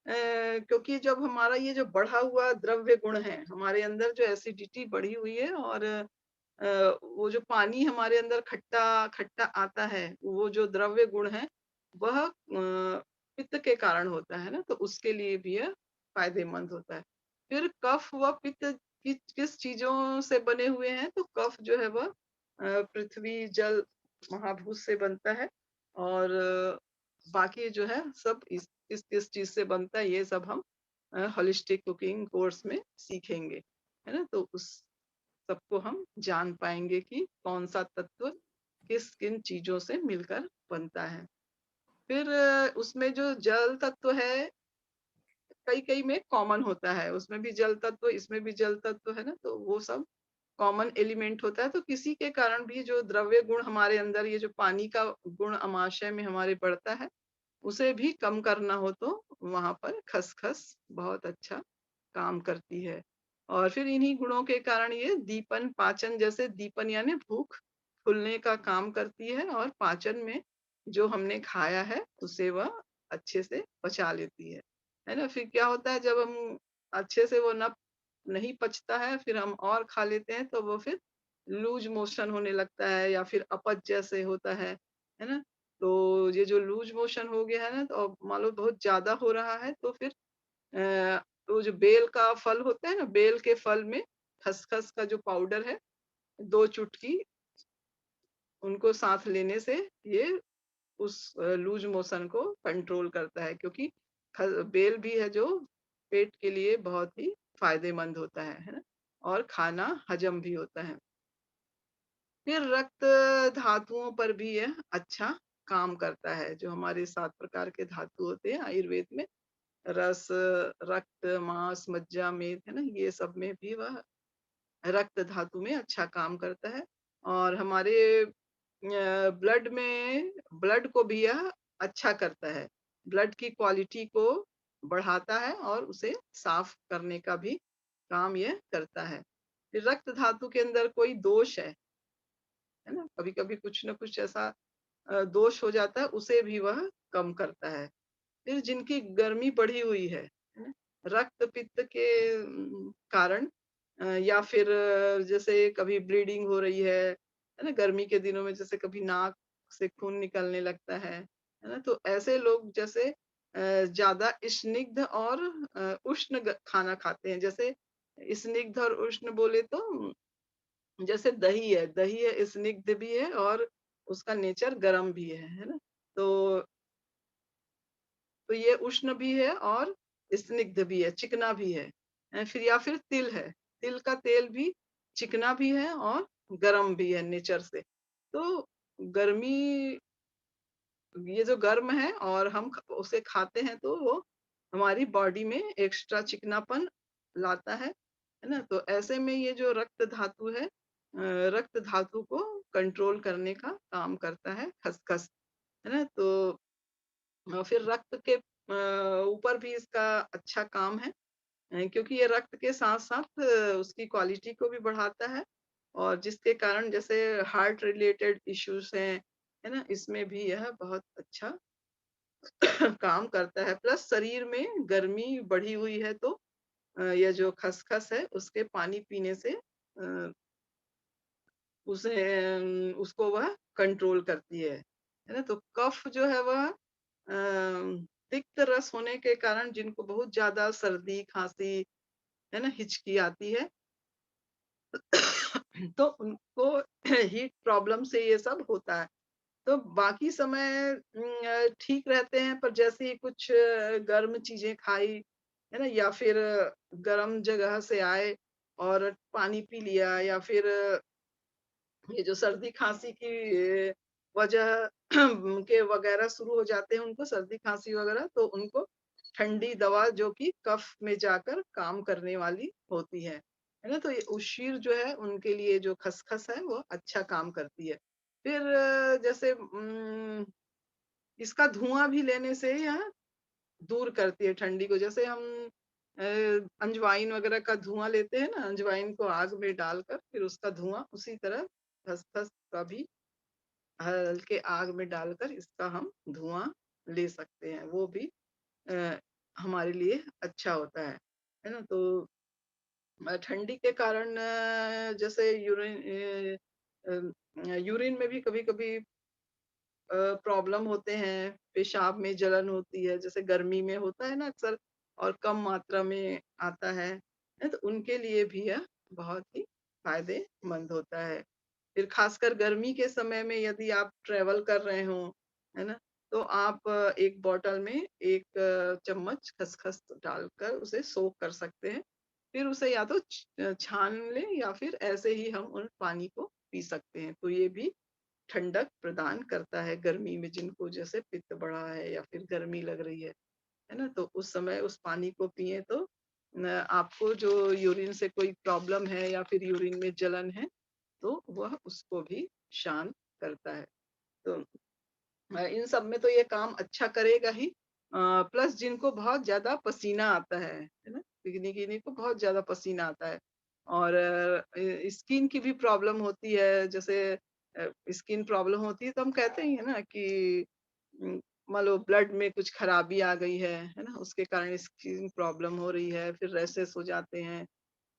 क्योंकि जब हमारा ये जो बढ़ा हुआ द्रव्य गुण है, हमारे अंदर जो एसिडिटी बढ़ी हुई है और वो जो पानी हमारे अंदर खट्टा-खट्टा आता है, वो जो द्रव्य गुण है, वह पित्त के कारण होता है ना, तो उसके लिए भी यह फ़ायदेमंद होता है। फिर कफ व पित्त किस चीज़ों से बने हुए हैं, तो कफ जो है वह पृथ्वी, जल, महाभूत से बनता है और बाकी जो है सब इस किस-किस चीज़ से बनता है, ये सब हम होलिस्टिक कुकिंग कोर्स में सीखेंगे, है ना? तो उस सबको हम जान पाएँगे कि कौन-सा तत्व किन चीज़ों से मिलकर बनता है। फिर उसमें जो जल तत्व है, कई-कई में कॉमन होता है, उसमें भी जल तत्व, इसमें भी जल तत्व है ना, तो वो सब कॉमन एलिमेंट होता है। तो किसी के कारण भी जो द्रव्य गुण हमारे अंदर, ये जो पानी का गुण अमाशय में हमारे बढ़ता है, उसे भी कम करना हो तो वहाँ पर खसखस बहुत अच्छा काम करती है। और फिर इन्हीं गुणों के कारण ये दीपन, पाचन, जैसे दीपन यानी भूख खुलने का काम करती है, और पाचन में जो हमने खाया है उसे वह अच्छे से पचा लेती है ना? फिर क्या होता है, जब हम अच्छे से वो ना नहीं पचता है, फिर हम और खा लेते हैं, तो वो फिर लूज़ मोशन होने लगता है, या फिर अपच जैसे होता है ना? तो ये जो लूज़ मोशन हो गया है ना, तो अब मान लो बहुत ज़्यादा हो रहा है, तो फिर वो जो बेल का फल होता है ना, बेल के फल में खसखस का जो पाउडर है, 2 चुटकी उनको साथ लेने से ये उस लूज़ मोशन को कंट्रोल करता है, क्योंकि ख बेल भी है जो पेट के लिए बहुत ही फ़ायदेमंद होता है ना? और खाना हज़म भी होता है। फिर रक्त धातुओं पर भी यह अच्छा काम करता है, जो हमारे 7 प्रकार के धातु होते हैं आयुर्वेद में, रस, रक्त, मांस, मज्जा, मेद, है ना? ये सब में भी वह रक्त धातु में अच्छा काम करता है। और हमारे ब्लड में, ब्लड को भी यह अच्छा करता है। ब्लड की क्वालिटी को बढ़ाता है, और उसे साफ करने का भी काम यह करता है। फिर रक्त धातु के अंदर कोई दोष है ना? कभी-कभी कुछ न कुछ ऐसा दोष हो जाता है, उसे भी वह कम करता है। फिर जिनकी गर्मी बढ़ी हुई है ना? रक्त पित्त के कारण, या फिर जैसे कभी ब्लीडिंग हो रही है ना? गर्मी के दिनों में जैसे कभी नाक से खून निकलने लगता है ना? तो ऐसे लोग जैसे ज़्यादा स्निग्ध और उष्ण खाना खाते हैं। जैसे स्निग्ध और उष्ण बोले तो जैसे दही है, स्निग्ध भी है और उसका नेचर गरम भी है ना? तो ये उष्ण भी है और स्निग्ध भी है, चिकना भी है। फिर या फिर तिल है, तिल का तेल भी चिकना भी है और गरम भी है नेचर से। तो गर्मी, ये जो गर्म है और हम उसे खाते हैं, तो वो हमारी बॉडी में एक्स्ट्रा चिकनापन लाता है ना? तो ऐसे में ये जो रक्त धातु है, रक्त धातु को कंट्रोल करने का काम करता है खसखस, है ना? तो फिर रक्त के ऊपर भी इसका अच्छा काम है, क्योंकि ये रक्त के साथ-साथ उसकी क्वालिटी को भी बढ़ाता है, और जिसके कारण जैसे हार्ट रिलेटेड इश्यूज़ हैं, है ना? इसमें भी यह बहुत अच्छा काम करता है। प्लस शरीर में गर्मी बढ़ी हुई है, तो यह जो खसखस है उसके पानी पीने से उसे उसको वह कंट्रोल करती है ना? तो कफ जो है वह तिक्त रस होने के कारण, जिनको बहुत ज़्यादा सर्दी, खाँसी, है ना, हिचकी आती है, तो उनको हीट प्रॉब्लम से ये सब होता है। तो बाकी समय ठीक रहते हैं, पर जैसे ही कुछ गर्म चीज़ें खाई, है ना? या फिर गर्म जगह से आए और पानी पी लिया, या फिर ये जो सर्दी-खाँसी की वजह के वगैरह शुरू हो जाते हैं उनको, सर्दी-खाँसी वगैरह, तो उनको ठंडी दवा जो कि कफ में जाकर काम करने वाली होती है ना? तो ये उशीर जो है उनके लिए, जो खसखस है वो अच्छा काम करती है। फिर जैसे इसका धुआँ भी लेने से यह दूर करती है ठंडी को। जैसे हम अ, अजवाइन वगैरह का धुआँ लेते हैं ना, अजवाइन को आग में डालकर फिर उसका धुआँ, उसी तरह खसखस का भी हल्के आग में डालकर इसका हम धुआँ ले सकते हैं। वो भी अ, हमारे लिए अच्छा होता है ना? तो ठंडी के कारण जैसे यूरिन में भी कभी-कभी प्रॉब्लम होते हैं, पेशाब में जलन होती है, जैसे गर्मी में होता है ना अक्सर, और कम मात्रा में आता है तो उनके लिए भी यह बहुत ही फ़ायदेमंद होता है। फिर खासकर गर्मी के समय में यदि आप ट्रैवल कर रहे हों, है ना? तो आप 1 बॉटल में 1 चम्मच खसखस डालकर उसे सोक कर सकते हैं। फिर उसे या तो छान लें, या फिर ऐसे ही हम उन पानी को पी सकते हैं। तो ये भी ठंडक प्रदान करता है गर्मी में, जिनको जैसे पित्त बढ़ा है या फिर गर्मी लग रही है ना? तो उस समय उस पानी को पिएँ तो आपको जो यूरिन से कोई प्रॉब्लम है या फिर यूरिन में जलन है, तो वह उसको भी शांत करता है। तो इन सब में तो ये काम अच्छा करेगा ही। प्लस जिनको बहुत ज़्यादा पसीना आता है ना? किन्हीं-किन्हीं को बहुत ज़्यादा पसीना आता है और स्किन की भी प्रॉब्लम होती है, जैसे स्किन प्रॉब्लम होती है तो हम कहते ही हैं ना कि उम, मान लो ब्लड में कुछ खराबी आ गई है ना? उसके कारण स्किन प्रॉब्लम हो रही है, फिर रैशेस हो जाते हैं,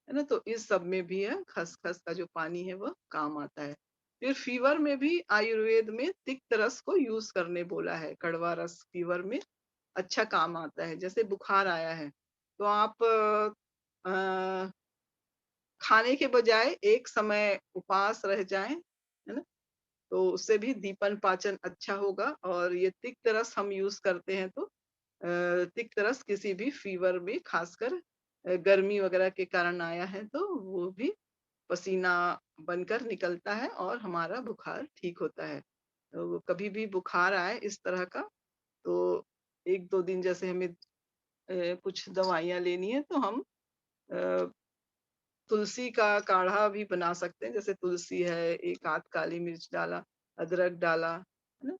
है ना? तो इस सब में भी है खसखस का जो पानी है वह काम आता है। फिर फीवर में भी आयुर्वेद में तिक्त रस को यूज़ करने बोला है, कड़वा रस फीवर में अच्छा काम आता है। जैसे बुखार आया है, तो आप अ, खाने के बजाय एक समय उपवास रह जाएँ, है ना? तो उससे भी दीपन पाचन अच्छा होगा और ये तिक्त रस हम यूज़ करते हैं तो तिक्त रस किसी भी फीवर में खासकर गर्मी वगैरह के कारण आया है तो वो भी पसीना बनकर निकलता है और हमारा बुखार ठीक होता है। तो कभी भी बुखार आए इस तरह का तो 1-2 दिन जैसे हमें कुछ दवाइयाँ लेनी है तो हम अ, तुलसी का काढ़ा भी बना सकते हैं। जैसे तुलसी है, 1 आध काली मिर्च डाला, अदरक डाला, है ना?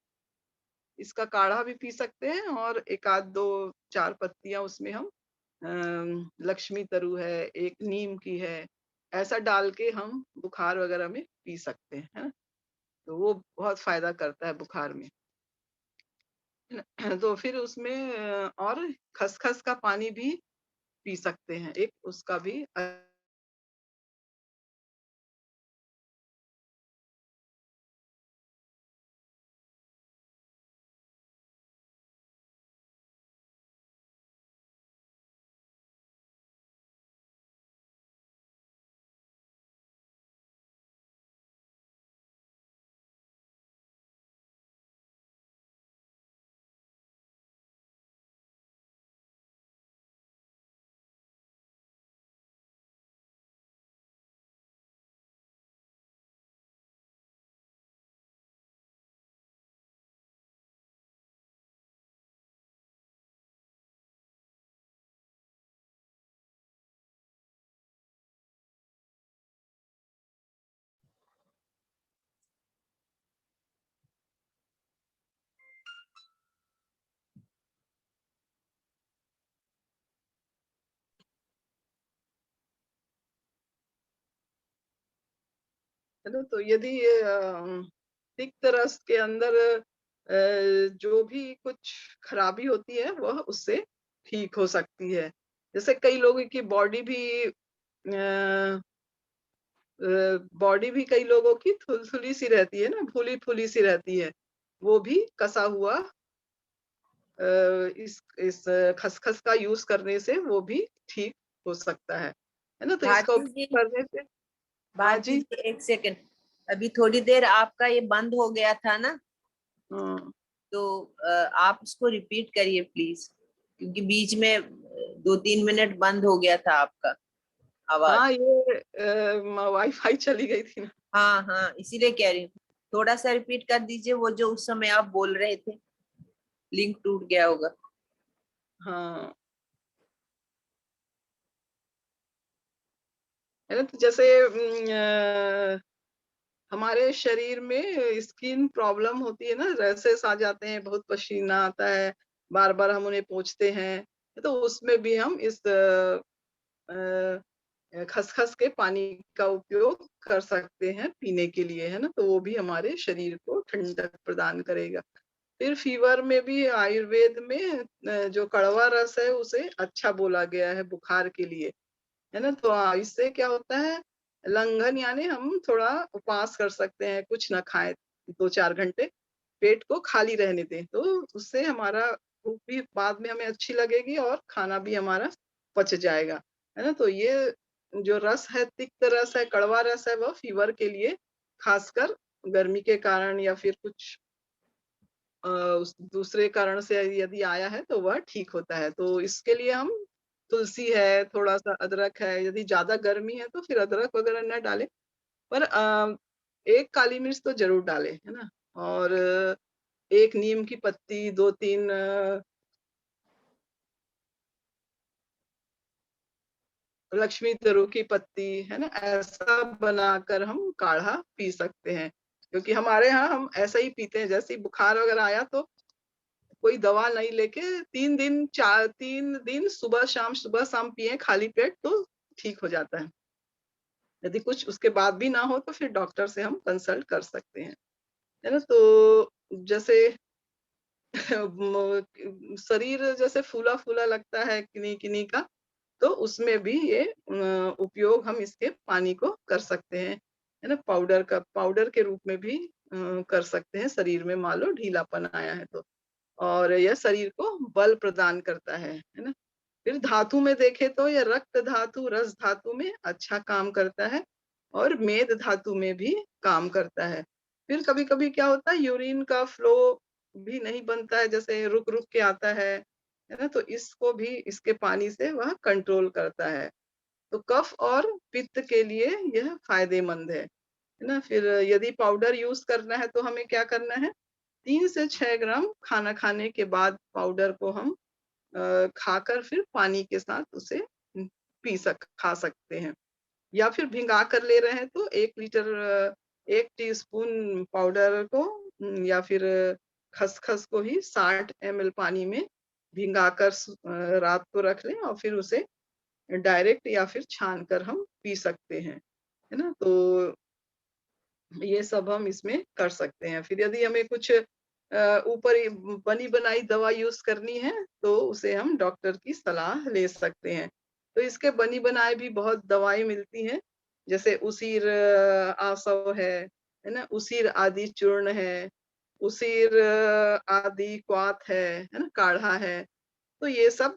इसका काढ़ा भी पी सकते हैं और 1 आध 2 4 पत्तियाँ उसमें हम लक्ष्मी तरू है, एक नीम की है, ऐसा डाल के हम बुखार वगैरह में पी सकते हैं, है ना? तो वो बहुत फ़ायदा करता है बुखार में, है ना? तो फिर उसमें और खसखस का पानी भी पी सकते हैं, एक उसका भी है ना? तो यदि तिक्त रस के अंदर जो भी कुछ खराबी होती है वह उससे ठीक हो सकती है। जैसे कई लोगों की बॉडी भी कई लोगों की थुलथुली सी रहती है ना, फूली-फूली सी रहती है। वो भी कसा हुआ अ, इस खसखस का यूज़ करने से वो भी ठीक हो सकता है। है ना? तो इसका भारती उपयोग जी, करने से हाँ भारती जी। जी, एक सेकंड। अभी थोड़ी देर आपका ये बंद हो गया था ना, हाँ। तो आप उसको रिपीट करिए प्लीज, क्योंकि बीच में 2-3 मिनट बंद हो गया था आपका आवाज। हाँ, ये वाईफ़ाई चली गई थी ना। हाँ हाँ, इसीलिए कह रही हूँ, थोड़ा सा रिपीट कर दीजिए वो जो उस समय आप बोल रहे थे, लिंक टूट गया होगा। हाँ, है ना? तो जैसे हमारे शरीर में स्किन प्रॉब्लम होती है ना, रैशेस आ जाते हैं, बहुत पसीना आता है, बार-बार हम उन्हें पोंछते हैं, तो उसमें भी हम इस अ खसखस के पानी का उपयोग कर सकते हैं पीने के लिए, है ना? तो वो भी हमारे शरीर को ठंडक प्रदान करेगा। फिर फीवर में भी आयुर्वेद में जो कड़वा रस है उसे अच्छा बोला गया है बुखार के लिए, है ना? तो इससे क्या होता है लंघन यानी हम थोड़ा उपवास कर सकते हैं, कुछ ना खाएँ 2-4 घंटे, पेट को खाली रहने दें, तो उससे हमारा भूख भी बाद में हमें अच्छी लगेगी और खाना भी हमारा पच जाएगा, है ना? तो ये जो रस है, तिक्त रस है, कड़वा रस है, वह फीवर के लिए खासकर गर्मी के कारण या फिर कुछ उस दूसरे कारण से यदि आया है तो वह ठीक होता है। तो इसके लिए हम तुलसी है, थोड़ा-सा अदरक है, यदि ज़्यादा गर्मी है तो फिर अदरक वगैरह ना डालें। पर एक काली मिर्च तो जरूर डालें, है ना। और एक नीम की पत्ती, 2-3 लक्ष्मी तरू की पत्ती, है ना, ऐसा बनाकर हम काढ़ा पी सकते हैं। क्योंकि हमारे यहाँ हम ऐसा ही पीते हैं, जैसे ही बुखार वगैरह आया तो कोई दवा नहीं लेके 3 दिन सुबह शाम पिए खाली पेट तो ठीक हो जाता है। यदि कुछ उसके बाद भी ना हो तो फिर डॉक्टर से हम कंसल्ट कर सकते हैं, है ना। तो जैसे शरीर जैसे फूला-फूला लगता है किन्ही-किन्ही का, तो उसमें भी ये उपयोग हम इसके पानी को कर सकते हैं, है ना। पाउडर के रूप में भी कर सकते हैं, शरीर में मान लो ढीलापन आया है तो। और यह शरीर को बल प्रदान करता है ना। फिर धातु में देखें तो यह रक्त धातु, रस धातु में अच्छा काम करता है और मेद धातु में भी काम करता है। फिर कभी-कभी क्या होता है, यूरिन का फ्लो भी नहीं बनता है, जैसे रुक-रुक के आता है ना? तो इसको भी इसके पानी से वह कंट्रोल करता है। तो कफ और पित्त के लिए यह फ़ायदेमंद है ना? फिर यदि पाउडर यूज़ करना है तो हमें क्या करना है, 3 से 6 ग्राम खाना खाने के बाद पाउडर को हम खाकर फिर पानी के साथ उसे खा सकते हैं। या फिर भिंगा कर ले रहे हैं तो 1 लीटर 1 टीस्पून पाउडर को या फिर खसखस को ही 60 ml पानी में भिंगाकर रात को रख लें और फिर उसे डायरेक्ट या फिर छान कर हम पी सकते हैं, है ना? तो ये सब हम इसमें कर सकते हैं। फिर यदि हमें कुछ ऊपर ही बनी-बनाई दवा यूज़ करनी है, तो उसे हम डॉक्टर की सलाह ले सकते हैं। तो इसके बनी-बनाए भी बहुत दवाई मिलती हैं, जैसे उसीर आसव है ना? उसीर आदि चूर्ण है, उसीर आदि क्वाथ है ना? काढ़ा है, तो ये सब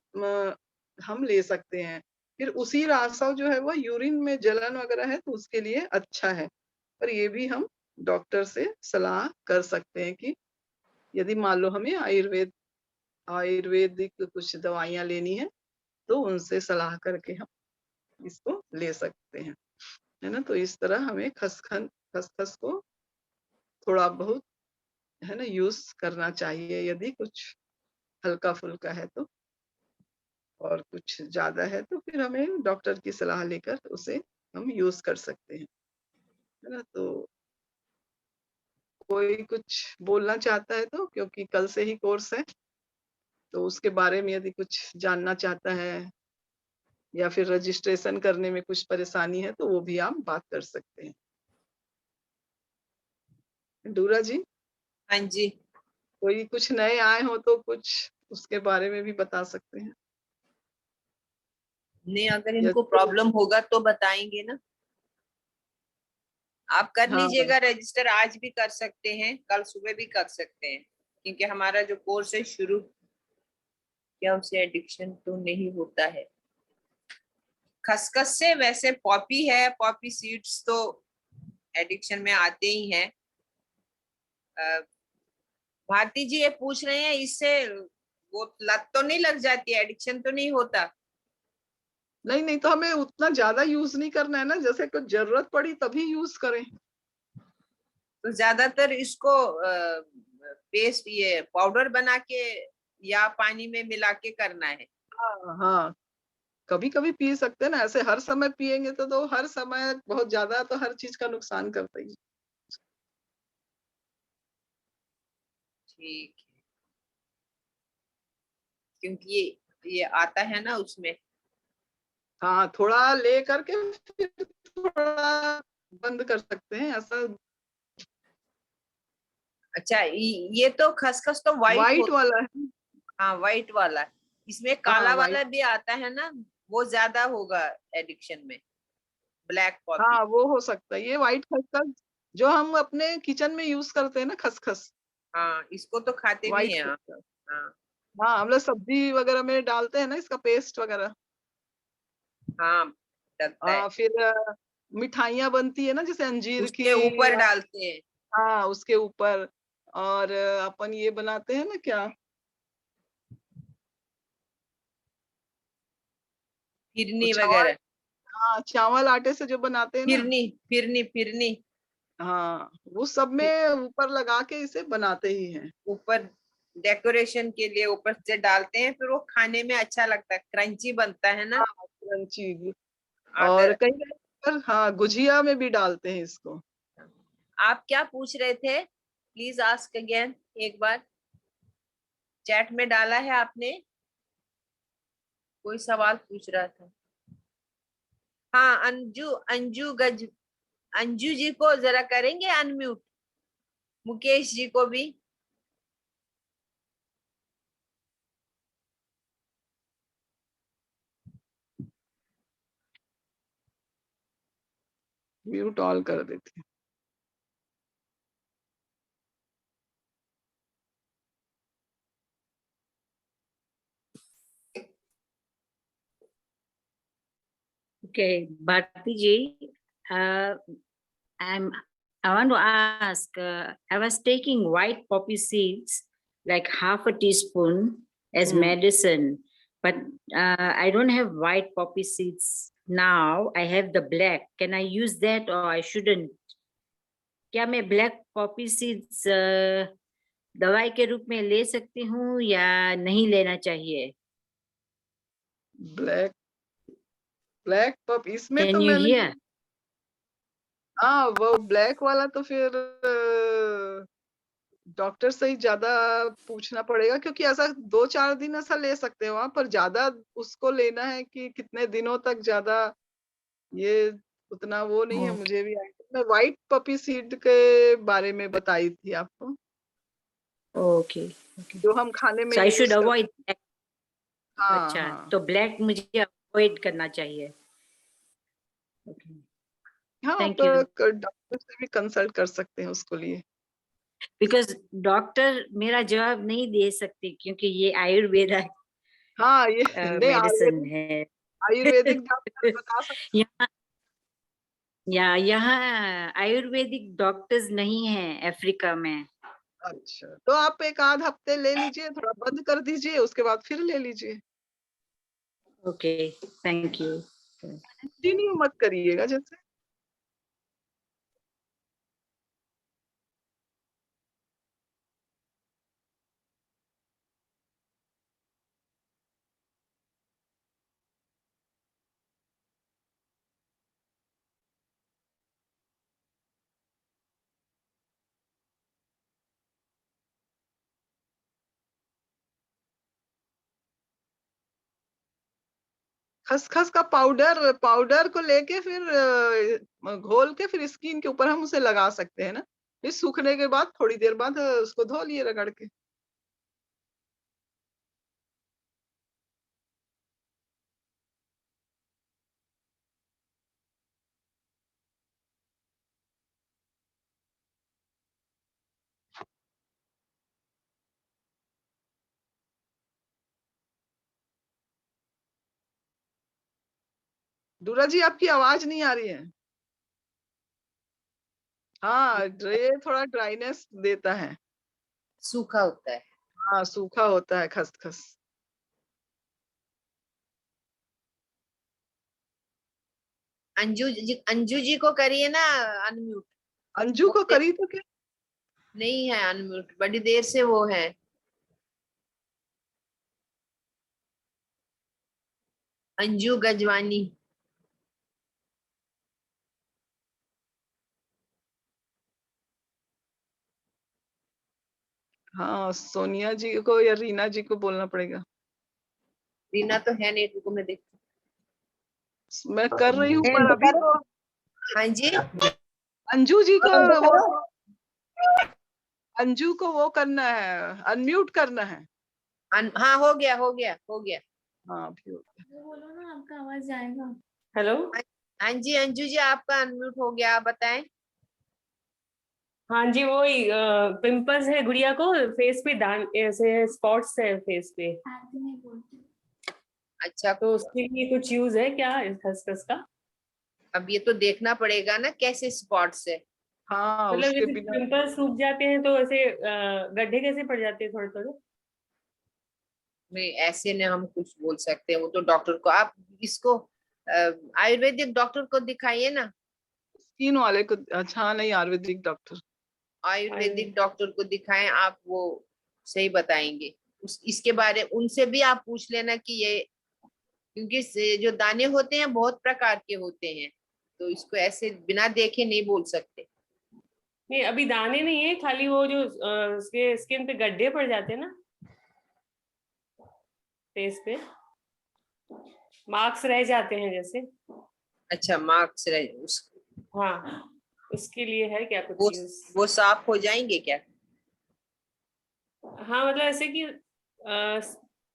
हम ले सकते हैं। फिर उसीर आसव जो है वो यूरिन में जलन वगैरह है तो उसके लिए अच्छा है। पर ये भी हम डॉक्टर से सलाह कर सकते हैं कि यदि मान लो हमें आयुर्वेदिक कुछ दवाइयाँ लेनी है, तो उनसे सलाह करके हम इसको ले सकते हैं, है ना? तो इस तरह हमें खसखस को थोड़ा बहुत, है ना, यूज़ करना चाहिए यदि कुछ हल्का-फुल्का है तो। और कुछ ज़्यादा है तो फिर हमें डॉक्टर की सलाह लेकर उसे हम यूज़ कर सकते हैं, है ना? तो कोई कुछ बोलना चाहता है तो, क्योंकि कल से ही कोर्स है, तो उसके बारे में यदि कुछ जानना चाहता है या फिर रजिस्ट्रेशन करने में कुछ परेशानी है, तो वो भी आप बात कर सकते हैं। डूरा जी, हाँ जी। कोई कुछ नए आए हो तो कुछ उसके बारे में भी बता सकते हैं। नहीं, अगर या इनको प्रॉब्लम होगा तो बताएंगे ना। आप कर हाँ, लीजिएगा रजिस्टर, आज भी कर सकते हैं, कल सुबह भी कर सकते हैं, क्योंकि हमारा जो कोर्स है शुरू, क्या उसे एडिक्शन तो नहीं होता है। खसखस से वैसे पॉपी है, पॉपी सीड्स तो एडिक्शन में आते ही हैं। अ, भारती जी ये पूछ रहे हैं, इससे वो लत तो नहीं लग जाती, एडिक्शन तो नहीं होता? नहीं तो हमें उतना ज़्यादा यूज़ नहीं करना है ना, जैसे कुछ ज़रूरत पड़ी तभी यूज़ करें। तो ज्यादातर इसको पेस्ट, ये पाउडर बना के या पानी में मिला के करना है। हाँ। कभी-कभी पी सकते हैं ना, ऐसे हर समय पिएँगे तो हर समय बहुत ज़्यादा तो हर चीज़ का नुकसान करता ही है। ठीक है, क्योंकि ये आता है ना उसमें। हाँ, थोड़ा ले करके फिर थोड़ा बंद कर सकते हैं, ऐसा अच्छा, ये तो खसखस तो वाइट हो। व्हाइट वाला है। हाँ, व्हाइट वाला। इसमें हाँ, काला व्हाइट। वाला भी आता है ना, वो ज्यादा होगा एडिक्शन में, ब्लैक हाँ, कॉफी। वो हो सकता है। ये व्हाइट खसखस जो हम अपने किचन में यूज़ करते हैं ना, खसखस, हाँ, इसको तो खाते भी व्हाइट हैं आप। खसखस। हाँ। हाँ, हम लोग सब्ज़ी वगैरह में डालते हैं ना इसका पेस्ट वगैरह। हाँ, डलता है। फिर मिठाइयाँ बनती है ना, जैसे अंजीर की उसके ऊपर डालते हैं। हाँ, उसके ऊपर। और अपन ये बनाते हैं ना क्या, वो फिरनी चावल, वगैरह। हाँ, चावल आटे से जो बनाते हैं ना। फिरनी फिरनी फिरनी। हाँ, वो सब में ऊपर लगा के इसे बनाते ही हैं। ऊपर डेकोरेशन के लिए ऊपर से डालते हैं, फिर वो खाने में अच्छा लगता है, क्रंची बनता है ना। हाँ, क्रंची। और अगर कई जगह पर हाँ, गुझिया में भी डालते हैं इसको। आप क्या पूछ रहे थे, प्लीज आस्क अगेन, एक बार चैट में डाला है आपने, कोई सवाल पूछ रहा था। हाँ, अंजू अंजू गज अंजू जी को जरा करेंगे अनम्यूट, मुकेश जी को भी। म्यूट ऑल कर देती हूँ। Okay, Bharti ji, I'm. I want to ask. I was taking white poppy seeds, like half a teaspoon, as medicine, but I don't have white poppy seeds now. I have the black. Can I use that or I shouldn't? क्या मैं black Poppy seeds दवाई के रूप में ले सकती हूँ या नहीं लेना चाहिए? ब्लैक ब्लैक पप इसमें Can तो you मैंने hear? हाँ, वो ब्लैक वाला तो फिर डॉक्टर से ही ज्यादा पूछना पड़ेगा, क्योंकि ऐसा 2-4 दिन ऐसा ले सकते हो आप, पर ज्यादा उसको लेना है कि कितने दिनों तक ज्यादा, ये उतना वो नहीं है। मुझे भी आइडिया, मैं व्हाइट पपी सीड के बारे में बताई थी आपको, Okay. Okay. जो हम खाने में So I should यूज करते avoid. हैं। हाँ अच्छा, हाँ तो ब्लैक मुझे अवॉइड करना चाहिए। Okay. हाँ, आप Thank you. डॉक्टर से भी कंसल्ट कर सकते हैं उसको लिए। Because डॉक्टर मेरा जवाब नहीं दे सकते क्योंकि ये आयुर्वेदा हाँ, ये नहीं, मेडिसिन है। आयुर्वेदिक डॉक्टर बता सकते यहाँ यहाँ आयुर्वेदिक डॉक्टर्स नहीं है अफ्रीका में। हैं। अच्छा, तो आप एक आध हफ्ते ले लीजिए, थोड़ा बंद कर दीजिए, उसके बाद फिर ले लीजिए। Okay, thank you. कंटिन्यू मत करिएगा जैसे। खसखस का पाउडर पाउडर को लेके फिर घोल के फिर स्किन के ऊपर हम उसे लगा सकते हैं ना। फिर सूखने के बाद थोड़ी देर बाद उसको धो लिए रगड़ के। दूरा जी, आपकी आवाज नहीं आ रही है। हाँ, ये थोड़ा ड्राइनेस देता है। सूखा होता है। हाँ, सूखा होता है खसखस। अंजू जी को करिए ना अनम्यूट। अंजू को करी तो क्या? नहीं है अनम्यूट, बड़ी देर से वो है। अंजू गजवानी। हाँ, सोनिया जी को या रीना जी को बोलना पड़ेगा। रीना तो है नहीं, रुको मैं देखती मैं कर रही हूँ, हूँ। पर तो अभी करो। तो हाँ जी, अंजू जी को बंद वो करो। अंजू को वो करना है, अनम्यूट करना है। हाँ, हो गया हो गया हो गया। हाँ, अभी हो गया। बोलो ना, आपका आवाज जाएगा। हेलो। हाँ जी अंजू जी, आपका अनम्यूट हो गया, आप बताएं। हाँ जी, वही पिंपल्स है गुड़िया को, फेस पे दान ऐसे स्पॉट्स है फेस पे, अच्छा, तो उसके लिए कुछ यूज है क्या इस खसखस का? अब ये तो देखना पड़ेगा ना कैसे स्पॉट्स है। हाँ, मतलब उसके जैसे बिना पिंपल्स सूख जाते हैं तो ऐसे गड्ढे कैसे पड़ जाते हैं थोड़े थोड़े? में ऐसे ने हम कुछ बोल सकते हैं, वो तो डॉक्टर को, आप इसको आयुर्वेदिक डॉक्टर को दिखाइए ना। स्किन वाले को, अच्छा नहीं, आयुर्वेदिक डॉक्टर। आयुर्वेदिक डॉक्टर को दिखाएं आप, वो सही बताएंगे। इसके बारे उनसे भी आप पूछ लेना कि ये, क्योंकि जो दाने होते हैं बहुत प्रकार के होते हैं, तो इसको ऐसे बिना देखे नहीं बोल सकते। नहीं अभी दाने नहीं है, खाली वो जो उसके स्किन पे गड्ढे पड़ जाते हैं ना, फेस पे मार्क्स रह जाते हैं जैसे। अच्छा, मार्क्स रहे हाँ, उसके लिए है क्या कुछ वो यूज? वो साफ हो जाएंगे क्या? हाँ मतलब ऐसे कि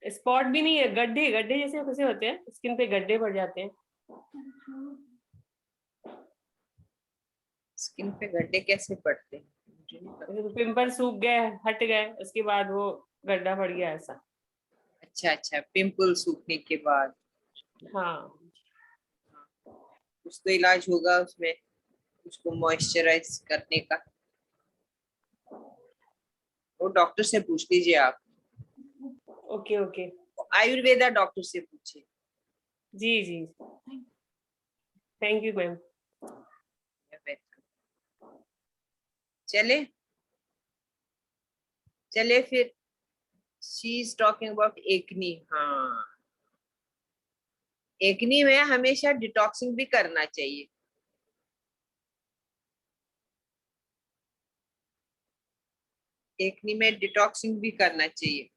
स्पॉट भी नहीं है, गड्ढे गड्ढे जैसे कैसे होते हैं, स्किन पे गड्ढे पड़ जाते हैं। स्किन पे गड्ढे कैसे पड़ते हैं? मुझे नहीं पता। जैसे तो पिंपल सूख गए, हट गए, उसके बाद वो गड्ढा पड़ गया ऐसा। अच्छा अच्छा, पिंपल सूखने के बाद हाँ कुछ तो इलाज होगा उसमें, उसको मॉइस्चराइज करने का। वो डॉक्टर से पूछ लीजिए आप, ओके ओके। आयुर्वेदा डॉक्टर से पूछिए। जी जी, थैंक यू मैम। चले चले फिर, शी इज टॉकिंग अबाउट एकनी। हाँ, एकनी में हमेशा डिटॉक्सिंग भी करना चाहिए। एकनी में डिटॉक्सिंग भी करना चाहिए।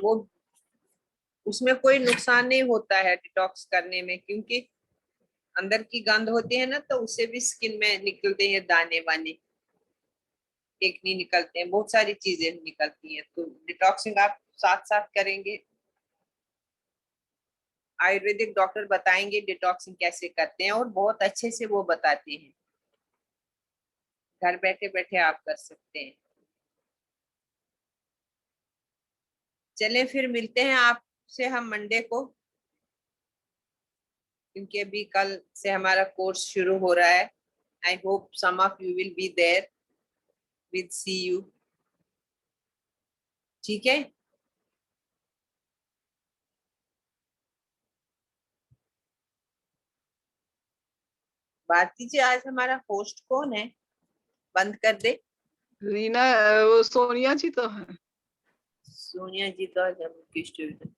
वो उसमें कोई नुकसान नहीं होता है डिटॉक्स करने में, क्योंकि अंदर की गंध होती है ना, तो उससे भी स्किन में निकलते हैं दाने वाने, एकनी निकलते हैं, बहुत सारी चीजें निकलती हैं। तो डिटॉक्सिंग आप साथ साथ करेंगे, आयुर्वेदिक डॉक्टर बताएंगे डिटॉक्सिंग कैसे करते हैं, और बहुत अच्छे से वो बताते हैं। घर बैठे बैठे आप कर सकते हैं। चलें फिर, मिलते हैं आपसे हम मंडे को, क्योंकि अभी कल से हमारा कोर्स शुरू हो रहा है। I hope some of you will be there with see you. ठीक है, भारती जी आज हमारा होस्ट कौन है? बंद कर दे। रीना, वो सोनिया जी तो है। सोनिया जी तो आज हम